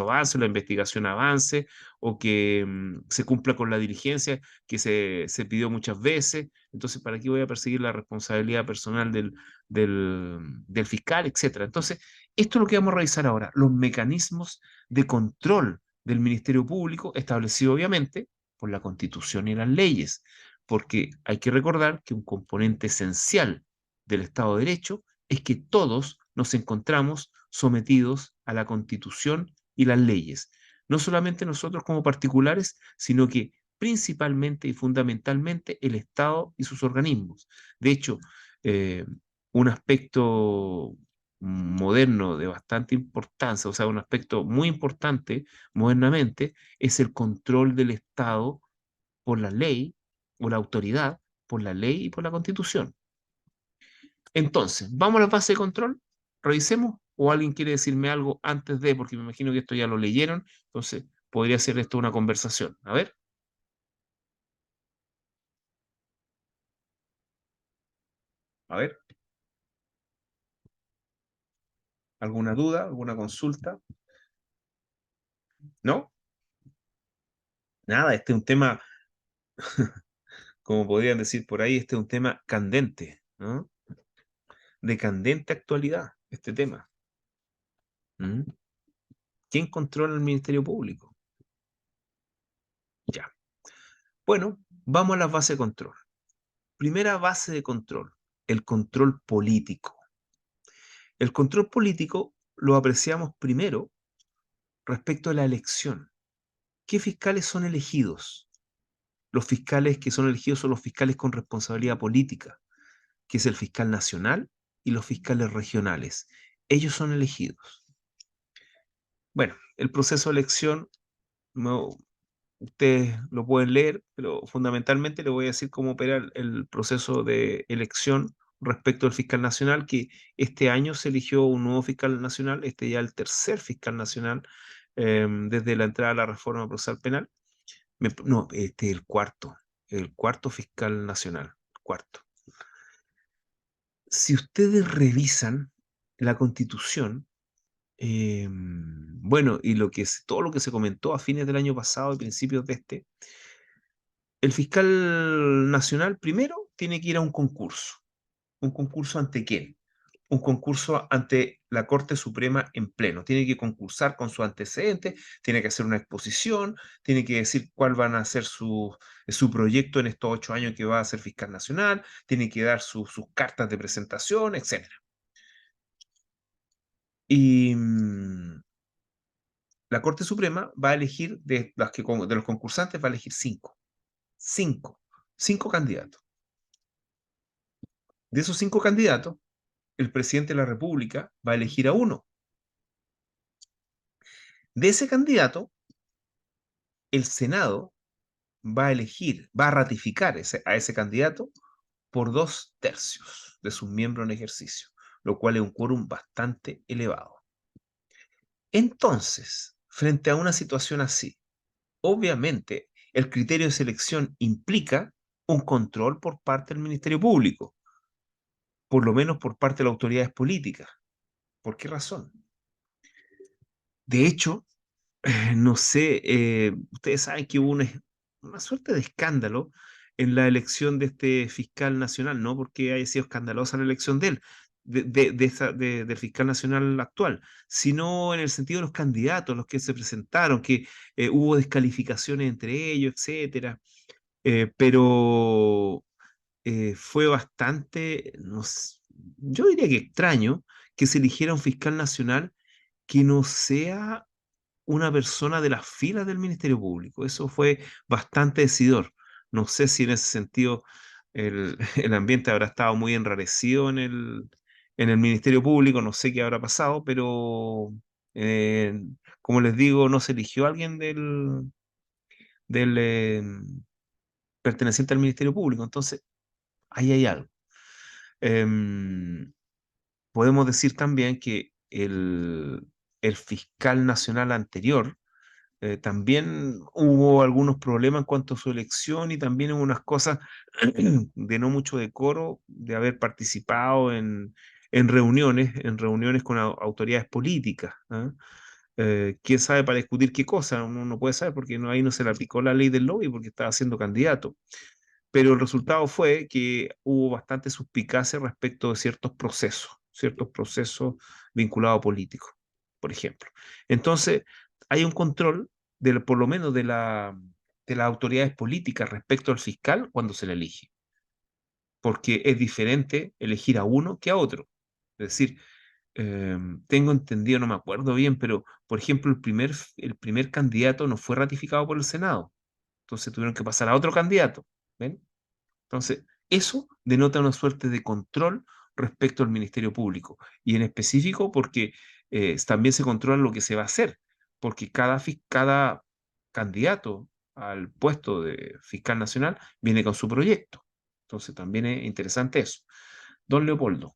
avance, la investigación avance, o que se cumpla con la diligencia que se pidió muchas veces. Entonces, ¿para qué voy a perseguir la responsabilidad personal del fiscal, etcétera? Entonces, esto es lo que vamos a revisar ahora, los mecanismos de control del Ministerio Público, establecido obviamente por la Constitución y las leyes, porque hay que recordar que un componente esencial del Estado de Derecho es que todos nos encontramos sometidos a la Constitución y las leyes. No solamente nosotros como particulares, sino que principalmente y fundamentalmente el Estado y sus organismos. De hecho, eh, un aspecto moderno de bastante importancia, o sea, un aspecto muy importante modernamente, es el control del Estado por la ley o la autoridad por la ley y por la Constitución. Entonces, ¿vamos a la fase de control? ¿Revisemos? ¿O alguien quiere decirme algo antes de? Porque me imagino que esto ya lo leyeron, entonces podría ser esto una conversación. A ver, a ver, ¿alguna duda, alguna consulta? ¿No? Nada, este es un tema, como podrían decir por ahí, este es un tema candente, ¿no? De candente actualidad, este tema. ¿Mm? ¿Quién controla el Ministerio Público? Ya. Bueno, vamos a la base de control. Primera base de control, el control político. El control político lo apreciamos primero respecto a la elección. ¿Qué fiscales son elegidos? Los fiscales que son elegidos son los fiscales con responsabilidad política, que es el fiscal nacional y los fiscales regionales. Ellos son elegidos. Bueno, el proceso de elección, no, ustedes lo pueden leer, pero fundamentalmente le voy a decir cómo opera el proceso de elección respecto al fiscal nacional, que este año se eligió un nuevo fiscal nacional, este ya el tercer fiscal nacional, desde la entrada de la reforma procesal penal. No, este es el cuarto fiscal nacional, cuarto. Si ustedes revisan la Constitución, bueno, y todo lo que se comentó a fines del año pasado y principios de este, el fiscal nacional primero tiene que ir a un concurso. ¿Un concurso ante quién? Un concurso ante la Corte Suprema en pleno. Tiene que concursar con su antecedente, tiene que hacer una exposición, tiene que decir cuál van a ser su proyecto en estos 8 años que va a ser fiscal nacional, tiene que dar sus cartas de presentación, etc. Y la Corte Suprema va a elegir, de los concursantes, va a elegir cinco candidatos. De esos 5 candidatos, el presidente de la República va a elegir a uno. De ese candidato, el Senado va a ratificar a ese candidato por 2/3 de sus miembros en ejercicio, lo cual es un quórum bastante elevado. Entonces, frente a una situación así, obviamente el criterio de selección implica un control por parte del Ministerio Público, por lo menos por parte de las autoridades políticas. ¿Por qué razón? De hecho, no sé, ustedes saben que hubo una suerte de escándalo en la elección de este fiscal nacional, no porque haya sido escandalosa la elección de él, del fiscal nacional actual, sino en el sentido de los candidatos, los que se presentaron, que hubo descalificaciones entre ellos, etcétera. Pero fue bastante, no sé, yo diría que extraño que se eligiera un fiscal nacional que no sea una persona de las filas del Ministerio Público. Eso fue bastante decidor. No sé si en ese sentido el ambiente habrá estado muy enrarecido en el Ministerio Público, no sé qué habrá pasado, pero eh, como les digo, no se eligió alguien del, perteneciente al Ministerio Público. Entonces, ahí hay algo. Em, Podemos decir también que el fiscal nacional anterior también hubo algunos problemas en cuanto a su elección y también hubo unas cosas de no mucho decoro, de haber participado en reuniones con autoridades políticas. ¿Ah? ¿Quién sabe para discutir qué cosa? Uno no puede saber porque ahí no se le aplicó la ley del lobby porque estaba siendo candidato. Pero el resultado fue que hubo bastante suspicacia respecto de ciertos procesos vinculados a políticos, por ejemplo. Entonces, hay un control, por lo menos de las autoridades políticas respecto al fiscal cuando se le elige, porque es diferente elegir a uno que a otro. Es decir, tengo entendido, no me acuerdo bien, pero, por ejemplo, el primer candidato no fue ratificado por el Senado, entonces tuvieron que pasar a otro candidato. ¿Ven? Entonces, eso denota una suerte de control respecto al Ministerio Público y en específico porque también se controla lo que se va a hacer, porque cada candidato al puesto de fiscal nacional viene con su proyecto. Entonces, también es interesante eso. Don Leopoldo.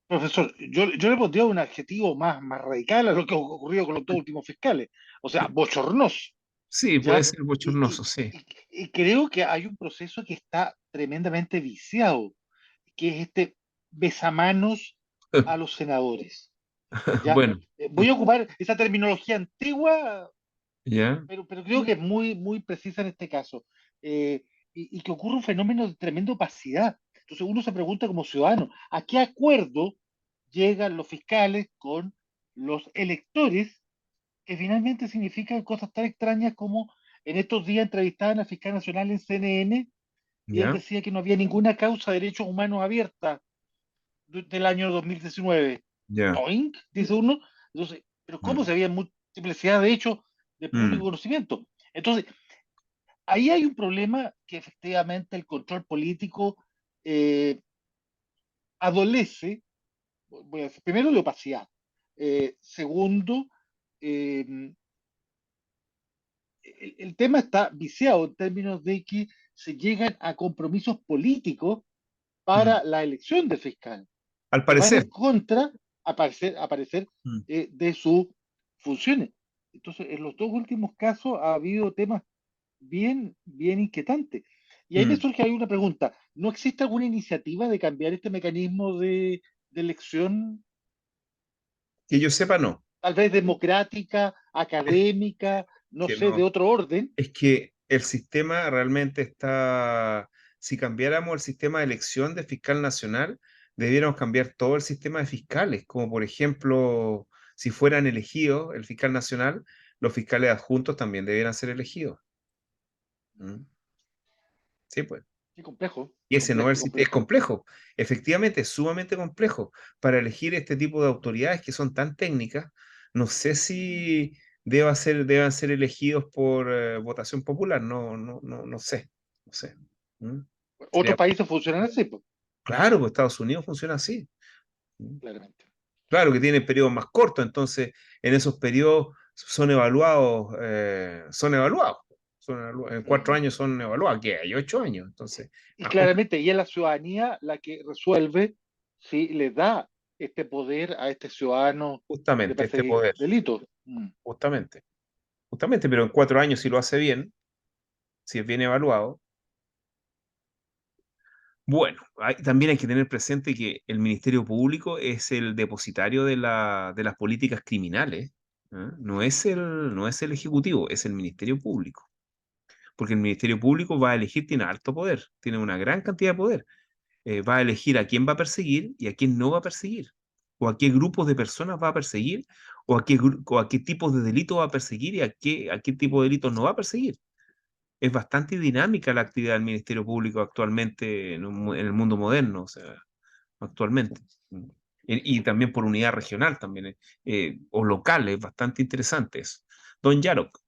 Profesor, yo le pondría un adjetivo más radical a lo que ha ocurrido con los dos últimos fiscales. O sea, bochornoso, Sí, puede ¿ya? ser Y, bochornoso, y- sí. y creo que hay un proceso que está tremendamente viciado, que es este besamanos a los senadores, ¿ya? Bueno, Voy a ocupar esa terminología antigua, ya, pero creo que es muy precisa en este caso. Y que ocurre un fenómeno de tremenda opacidad. Entonces uno se pregunta como ciudadano, ¿a qué acuerdo llegan los fiscales con los electores, que finalmente significan cosas tan extrañas como en estos días entrevistaban al fiscal nacional en CNN y él ya, decía que no había ninguna causa de derechos humanos abierta del año 2019? ya. ¿Oink? Dice uno. Entonces, pero ¿cómo Mm, se había multiplicidad de hechos de público mm, conocimiento? Entonces, ahí hay un problema que efectivamente el control político eh, adolece, voy a decir, primero de opacidad, segundo, eh, el tema está viciado en términos de que se llegan a compromisos políticos mm. para la elección del fiscal, Al que van en parecer. contra, a parecer Mm, de sus funciones. Entonces, en los dos últimos casos ha habido temas bien inquietantes. Y ahí me mm. surge ahí una pregunta. ¿No existe alguna iniciativa de cambiar este mecanismo de elección, Que yo sepa, no. tal vez democrática, académica, no Que sé, de no. otro orden? Es que el sistema realmente está, si cambiáramos el sistema de elección de fiscal nacional, debiéramos cambiar todo el sistema de fiscales, como por ejemplo, si fueran elegidos el fiscal nacional, los fiscales adjuntos también debieran ser elegidos. ¿Mm? Sí, pues. Qué complejo, Y ese no es complejo, el sistema, es complejo. complejo, efectivamente es sumamente complejo para elegir este tipo de autoridades que son tan técnicas. No sé si deban ser elegidos por votación popular, no sé, no sé. ¿Mm? Otros Sería, países funcionan así, pues, claro, pues Estados Unidos funciona así. ¿Mm? claramente. Claro que tienen periodos más cortos, entonces en esos periodos en 4 años son evaluados, que hay 8 años, entonces Y más complejo. claramente, y es la ciudadanía la que resuelve si le da este poder a este ciudadano de Justamente este perseguir poder, delitos. justamente. Justamente, pero en 4 años, si lo hace bien, si es bien evaluado. Bueno, también hay que tener presente que el Ministerio Público es el depositario de las políticas criminales. ¿Ah? No es el Ejecutivo, es el Ministerio Público. Porque el Ministerio Público va a elegir, tiene alto poder, tiene una gran cantidad de poder. Va a elegir a quién va a perseguir y a quién no va a perseguir. O a qué grupos de personas va a perseguir, o a qué tipos de delitos va a perseguir y a qué tipo de delitos no va a perseguir. Es bastante dinámica la actividad del Ministerio Público actualmente en el mundo moderno, o sea, actualmente. Y también por unidad regional también, o local, es bastante interesante eso. Don Yarok,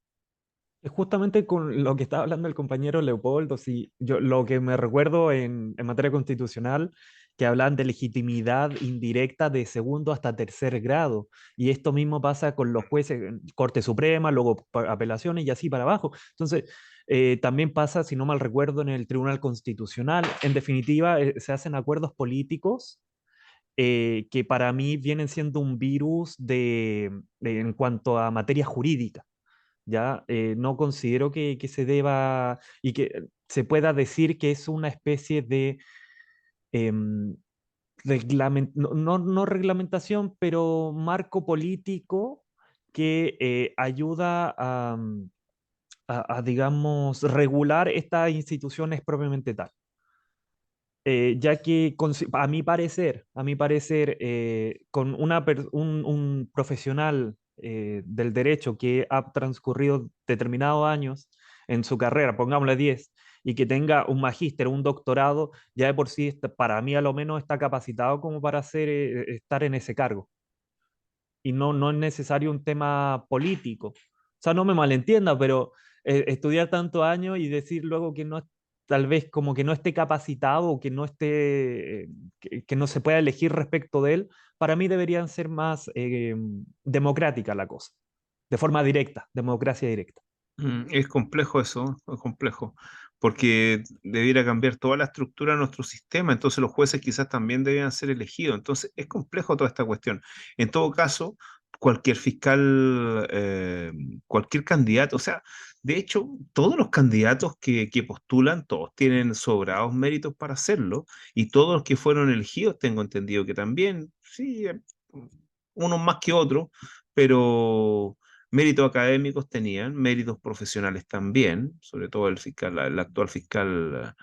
Es justamente con lo que estaba hablando el compañero Leopoldo, si yo lo que me recuerdo en materia constitucional que hablan de legitimidad indirecta de segundo hasta tercer grado. Y esto mismo pasa con los jueces, Corte Suprema, luego apelaciones y así para abajo. Entonces, también pasa, si no mal recuerdo, en el Tribunal Constitucional. En definitiva, se hacen acuerdos políticos que para mí vienen siendo un virus en cuanto a materia jurídica. ¿Ya? No considero que se deba y que se pueda decir que es una especie de em, no reglamentación, pero marco político que ayuda digamos, regular estas instituciones propiamente tal. Ya que a mi parecer con un profesional del derecho que ha transcurrido determinados años en su carrera, pongámosle 10, y que tenga un magíster, un doctorado, ya de por sí, para mí a lo menos está capacitado como para estar en ese cargo. Y no es necesario un tema político. O sea, no me malentienda, pero estudiar tantos años y decir luego que no, tal vez como que no esté capacitado o que no esté, que no se pueda elegir respecto de él, para mí deberían ser más democrática la cosa, de forma directa, democracia directa. Es complejo eso, es complejo, porque debiera cambiar toda la estructura de nuestro sistema, entonces los jueces quizás también debían ser elegidos, entonces es complejo toda esta cuestión. En todo caso, cualquier fiscal, cualquier candidato, o sea, de hecho, todos los candidatos que postulan, todos tienen sobrados méritos para hacerlo, y todos los que fueron elegidos, tengo entendido que también, sí, unos más que otros, pero méritos académicos tenían, méritos profesionales también, sobre todo el actual fiscal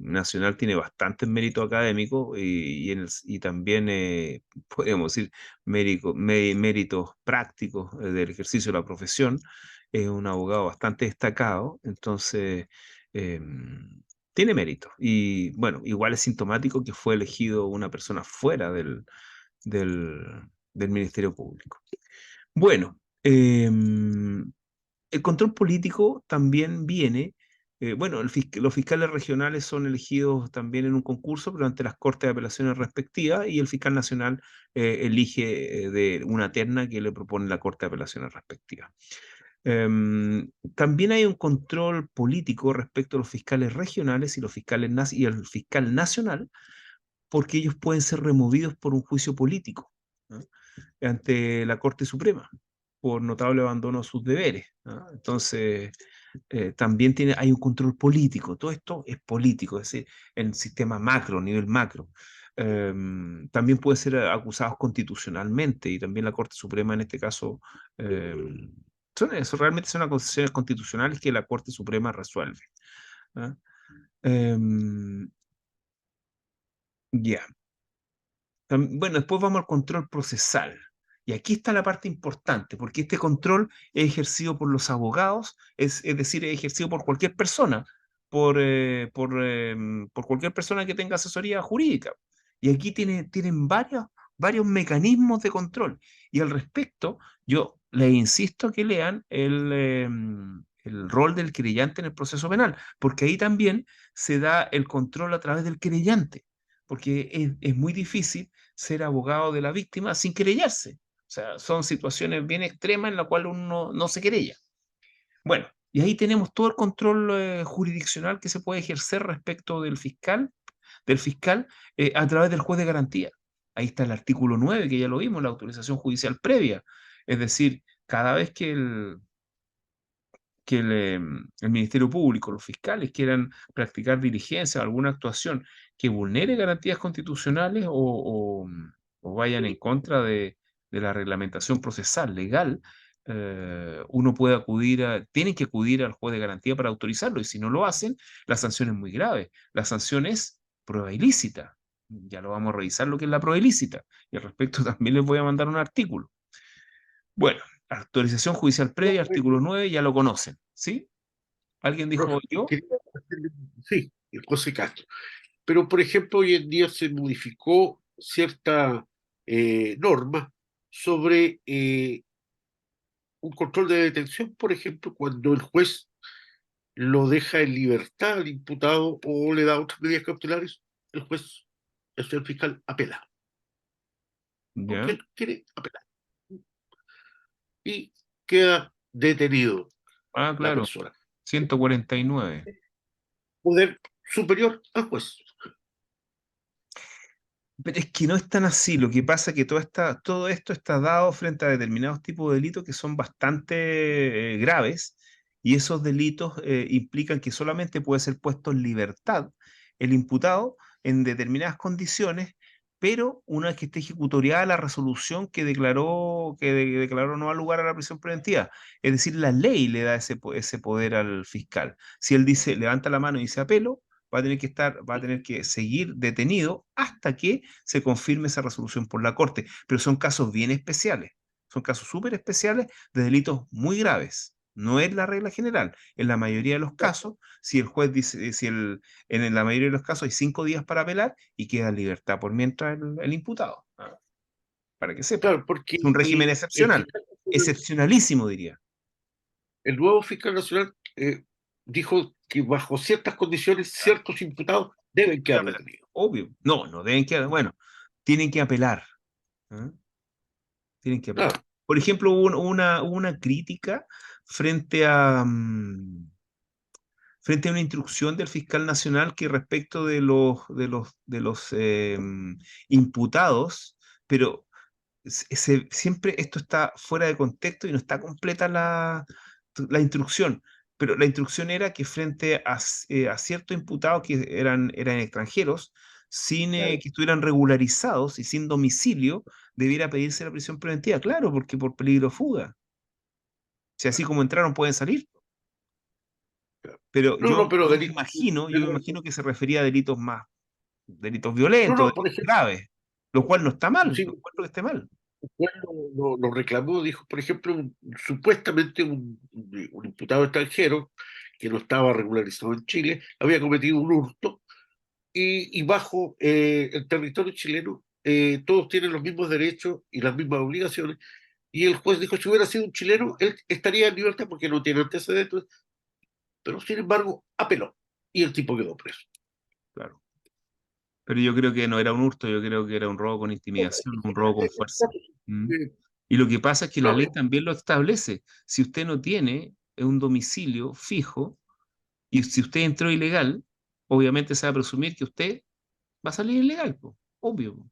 nacional tiene bastantes méritos académicos y también, podríamos decir, méritos prácticos del ejercicio de la profesión. Es un abogado bastante destacado, entonces tiene mérito. Y bueno, igual es sintomático que fue elegido una persona fuera del, del Ministerio Público. Bueno, el control político también viene, bueno, los fiscales regionales son elegidos también en un concurso, pero ante las Cortes de Apelaciones respectivas, y el fiscal nacional elige de una terna que le propone la Corte de Apelaciones respectiva. También hay un control político respecto a los fiscales regionales y y el fiscal nacional, porque ellos pueden ser removidos por un juicio político, ¿no? Ante la Corte Suprema por notable abandono de sus deberes, ¿no? Entonces, también hay un control político. Todo esto es político, es decir, en sistema macro, nivel macro. También puede ser acusados constitucionalmente y también la Corte Suprema en este caso. Realmente son acusaciones constitucionales que la Corte Suprema resuelve, ¿no? Ya. Bueno, después vamos al control procesal. Y aquí está la parte importante, porque este control es ejercido por los abogados, es decir, es ejercido por cualquier persona, por cualquier persona que tenga asesoría jurídica. Y aquí tienen varios mecanismos de control. Y al respecto, yo les insisto que lean el rol del querellante en el proceso penal, porque ahí también se da el control a través del querellante, porque es muy difícil ser abogado de la víctima sin querellarse. O sea, son situaciones bien extremas en las cuales uno no se querella. Bueno, y ahí tenemos todo el control jurisdiccional que se puede ejercer respecto del fiscal a través del juez de garantía. Ahí está el artículo 9, que ya lo vimos, la autorización judicial previa. Es decir, cada vez que el Ministerio Público, los fiscales quieran practicar diligencia o alguna actuación que vulnere garantías constitucionales o vayan en contra de la reglamentación procesal legal, uno puede tienen que acudir al juez de garantía para autorizarlo, y si no lo hacen, la sanción es muy grave. La sanción es prueba ilícita. Ya lo vamos a revisar lo que es la prueba ilícita, y al respecto también les voy a mandar un artículo. Bueno, autorización judicial previa, artículo 9, ya lo conocen, ¿sí? ¿Alguien dijo Profe, yo? sí, José Castro. Pero, por ejemplo, hoy en día se modificó cierta norma sobre un control de detención, por ejemplo, cuando el juez lo deja en libertad al imputado o le da otras medidas cautelares. el juez, el fiscal apela, ¿Ya? porque él quiere apelar, y queda detenido Ah, la claro, persona. 149. Poder superior al juez. Pero es que no es tan así. Lo que pasa es que todo esto está dado frente a determinados tipos de delitos que son bastante graves, y esos delitos implican que solamente puede ser puesto en libertad el imputado en determinadas condiciones, pero una vez que esté ejecutoriada la resolución que declaró no dar lugar a la prisión preventiva. Es decir, la ley le da ese poder al fiscal. Si él dice, levanta la mano y dice apelo, va a tener que seguir detenido hasta que se confirme esa resolución por la Corte. Pero son casos bien especiales, son casos súper especiales de delitos muy graves. No es la regla general. En la mayoría de los casos, si el juez dice, en la mayoría de los casos hay 5 días para apelar y queda en libertad por mientras el imputado. Para que sepa. Claro, porque Es un régimen el excepcional, fiscal nacional, excepcionalísimo diría. el nuevo fiscal nacional dijo que bajo ciertas condiciones ciertos imputados deben quedar detenidos. Obvio. No, no deben quedar. Bueno, tienen que apelar. ¿Ah? Tienen que apelar. Claro, Por ejemplo, hubo una crítica frente a una instrucción del fiscal nacional que respecto de los imputados, pero siempre esto está fuera de contexto y no está completa la instrucción. Pero la instrucción era que frente a ciertos imputados que eran extranjeros, sin claro, que estuvieran regularizados y sin domicilio, debiera pedirse la prisión preventiva. Claro, porque por peligro de fuga. Si así como entraron pueden salir. claro. Pero No, yo, no, pero yo me delito. imagino, yo me imagino que se refería a delitos No, violentos, no, por delitos ejemplo, graves, lo cual no está mal, sí, no encuentro que esté mal. juez lo reclamó, dijo, por ejemplo, supuestamente un imputado extranjero que no estaba regularizado en Chile había cometido un hurto y bajo el territorio chileno todos tienen los mismos derechos y las mismas obligaciones. Y el juez dijo, si hubiera sido un chileno, él estaría en libertad porque no tiene antecedentes, pero sin embargo apeló y el tipo quedó preso. Claro. Pero yo creo que no era un hurto, yo creo que era un robo con intimidación, un robo con fuerza. ¿Mm? Y lo que pasa es que la No, ley también lo establece. Si usted no tiene un domicilio fijo y si usted entró ilegal, obviamente se va a presumir que usted va a salir ilegal, po. Obvio, po.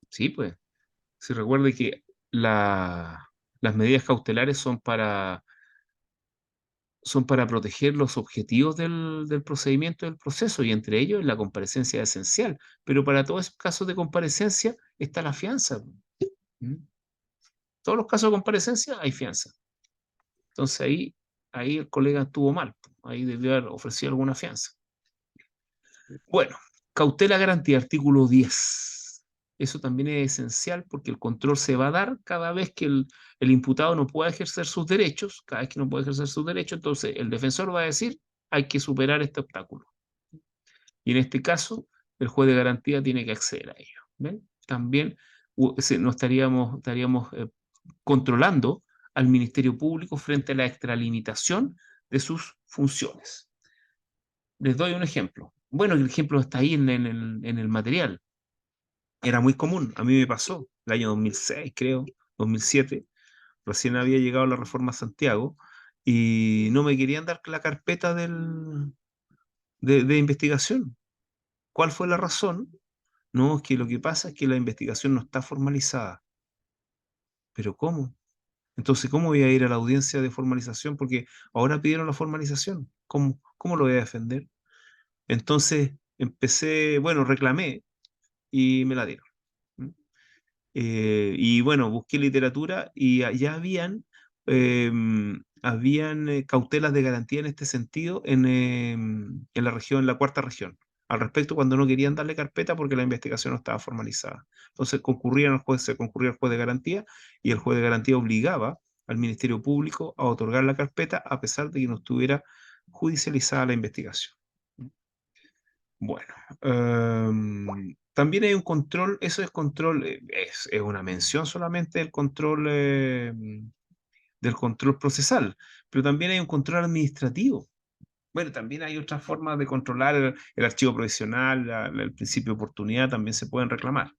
Sí, pues. Si recuerde que las medidas cautelares son para proteger los objetivos del procedimiento del proceso, y entre ellos la comparecencia es esencial. Pero para todos esos casos de comparecencia está la fianza. ¿Mm? Todos los casos de comparecencia hay fianza. Entonces ahí el colega estuvo mal. Ahí debió haber ofrecido alguna fianza. Bueno, cautela garantía, artículo 10. Eso también es esencial porque el control se va a dar cada vez que el imputado no pueda ejercer sus derechos. Cada vez que no puede ejercer sus derechos, entonces el defensor va a decir, hay que superar este obstáculo. Y en este caso, el juez de garantía tiene que acceder a ello. ¿Ven? También no estaríamos controlando al Ministerio Público frente a la extralimitación de sus funciones. Les doy un ejemplo. Bueno, el ejemplo está ahí en el material. Era muy común, a mí me pasó, el año 2006, creo, 2007, recién había llegado la reforma a Santiago y no me querían dar la carpeta de investigación. ¿Cuál fue la razón? No, es que lo que pasa es que la investigación no está formalizada. ¿Pero cómo? Entonces, ¿cómo voy a ir a la audiencia de formalización? Porque ahora pidieron la formalización. ¿Cómo lo voy a defender? Entonces bueno, reclamé y me la dieron. ¿Mm? Y bueno, busqué literatura y ya habían cautelas de garantía en este sentido en la región, en la cuarta región. Al respecto, cuando no querían darle carpeta porque la investigación no estaba formalizada. Entonces se concurría al juez de garantía y el juez de garantía obligaba al Ministerio Público a otorgar la carpeta a pesar de que no estuviera judicializada la investigación. Bueno, también hay un control, eso es control, es una mención solamente del control procesal, pero también hay un control administrativo. Bueno, también hay otras formas de controlar el archivo provisional, el principio de oportunidad, también se pueden reclamar.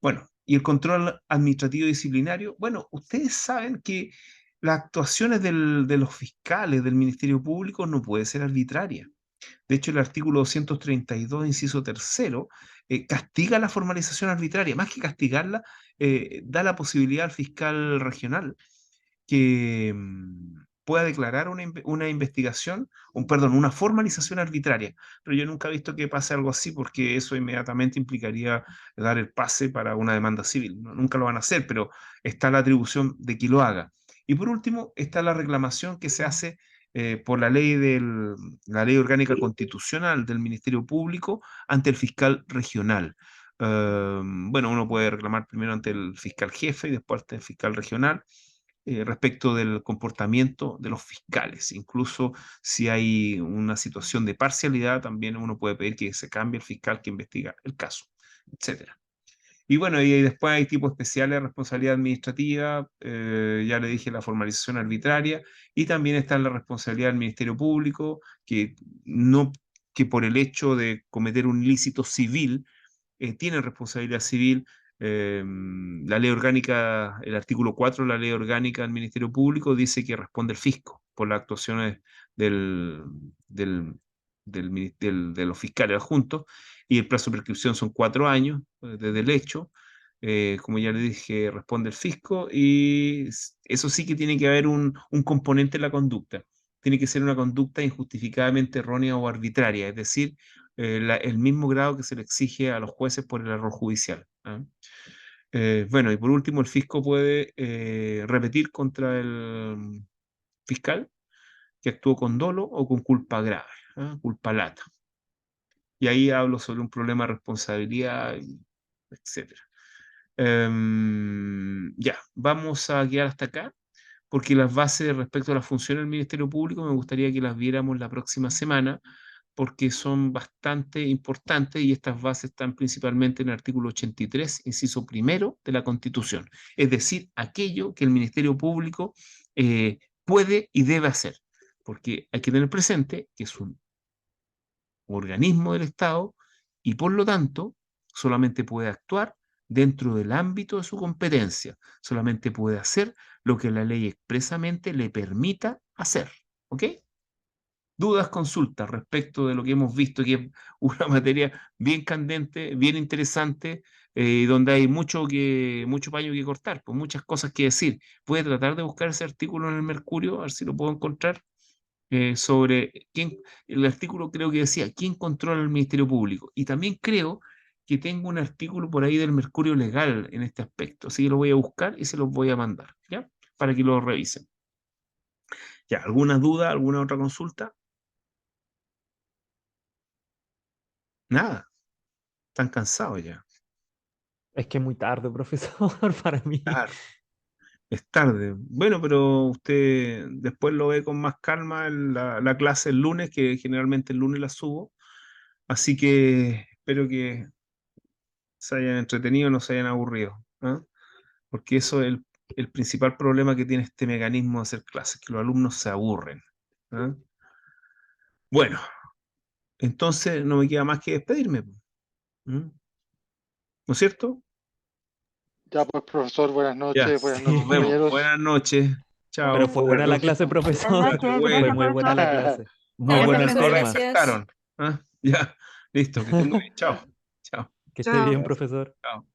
Bueno, y el control administrativo disciplinario, bueno, ustedes saben que las actuaciones de los fiscales del Ministerio Público no puede ser arbitraria. De hecho, el artículo 232, inciso tercero, castiga la formalización arbitraria. Más que castigarla, da la posibilidad al fiscal regional que pueda declarar una investigación, perdón, una formalización arbitraria. Pero yo nunca he visto que pase algo así porque eso inmediatamente implicaría dar el pase para una demanda civil. Nunca lo van a hacer, pero está la atribución de que lo haga. Y por último, está la reclamación que se hace por la ley orgánica constitucional del Ministerio Público ante el fiscal regional. Bueno, uno puede reclamar primero ante el fiscal jefe y después ante el fiscal regional respecto del comportamiento de los fiscales. Incluso si hay una situación de parcialidad, también uno puede pedir que se cambie el fiscal que investiga el caso, etcétera. Y bueno, y después hay tipos especiales de responsabilidad administrativa, ya le dije la formalización arbitraria, y también está la responsabilidad del Ministerio Público, que por el hecho de cometer un ilícito civil, tiene responsabilidad civil. La ley orgánica, el artículo 4 de la ley orgánica del Ministerio Público dice que responde el fisco por las actuaciones del, del, de los fiscales adjuntos, y el plazo de prescripción son 4 años desde el hecho. Como ya le dije, responde el fisco, y eso sí que tiene que haber un componente en la conducta. Tiene que ser una conducta injustificadamente errónea o arbitraria, es decir, el mismo grado que se le exige a los jueces por el error judicial. ¿Ah? Bueno, y por último, el fisco puede repetir contra el fiscal que actuó con dolo o con culpa grave, ¿ah? Culpa lata. Y ahí hablo sobre un problema de responsabilidad, etc. Ya, vamos a quedar hasta acá, porque las bases respecto a la función del Ministerio Público me gustaría que las viéramos la próxima semana, porque son bastante importantes, y estas bases están principalmente en el artículo 83, inciso primero de la Constitución, es decir, aquello que el Ministerio Público puede y debe hacer, porque hay que tener presente que es un organismo del Estado y por lo tanto solamente puede actuar dentro del ámbito de su competencia, solamente puede hacer lo que la ley expresamente le permita hacer. ¿Ok? Dudas, consultas respecto de lo que hemos visto, que es una materia bien candente, bien interesante, donde hay mucho paño que cortar, pues muchas cosas que decir. Puede tratar de buscar ese artículo en el Mercurio, a ver si lo puedo encontrar, sobre el artículo creo que decía, ¿quién controla el Ministerio Público? Y también creo que tengo un artículo por ahí del Mercurio Legal en este aspecto, así que lo voy a buscar y se los voy a mandar, ¿ya? Para que lo revisen. Ya, ¿alguna duda, alguna otra consulta? Nada, están cansados ya. Es que es muy tarde, profesor, para mí. Claro, es tarde. Bueno, pero usted después lo ve con más calma en la clase el lunes, que generalmente el lunes la subo. Así que espero que se hayan entretenido, no se hayan aburrido, ¿ah? Porque eso es el principal problema que tiene este mecanismo de hacer clases, que los alumnos se aburren, ¿ah? Bueno, entonces no me queda más que despedirme, ¿no es cierto? Ya pues, profesor, buenas Ya, noches, buenas Sí. noches, nos vemos. compañeros. Buenas noches. Chao. Pero fue buena la Buenas clase, profesor. Qué noches, bueno. Fue gracias, muy buena la profesor. clase. Muy Qué bueno buenos que todos temas. despertaron, ¿ah? Ya, listo, que estén muy bien. Chao. Chao. Que esté Chao. bien, profesor. Chao.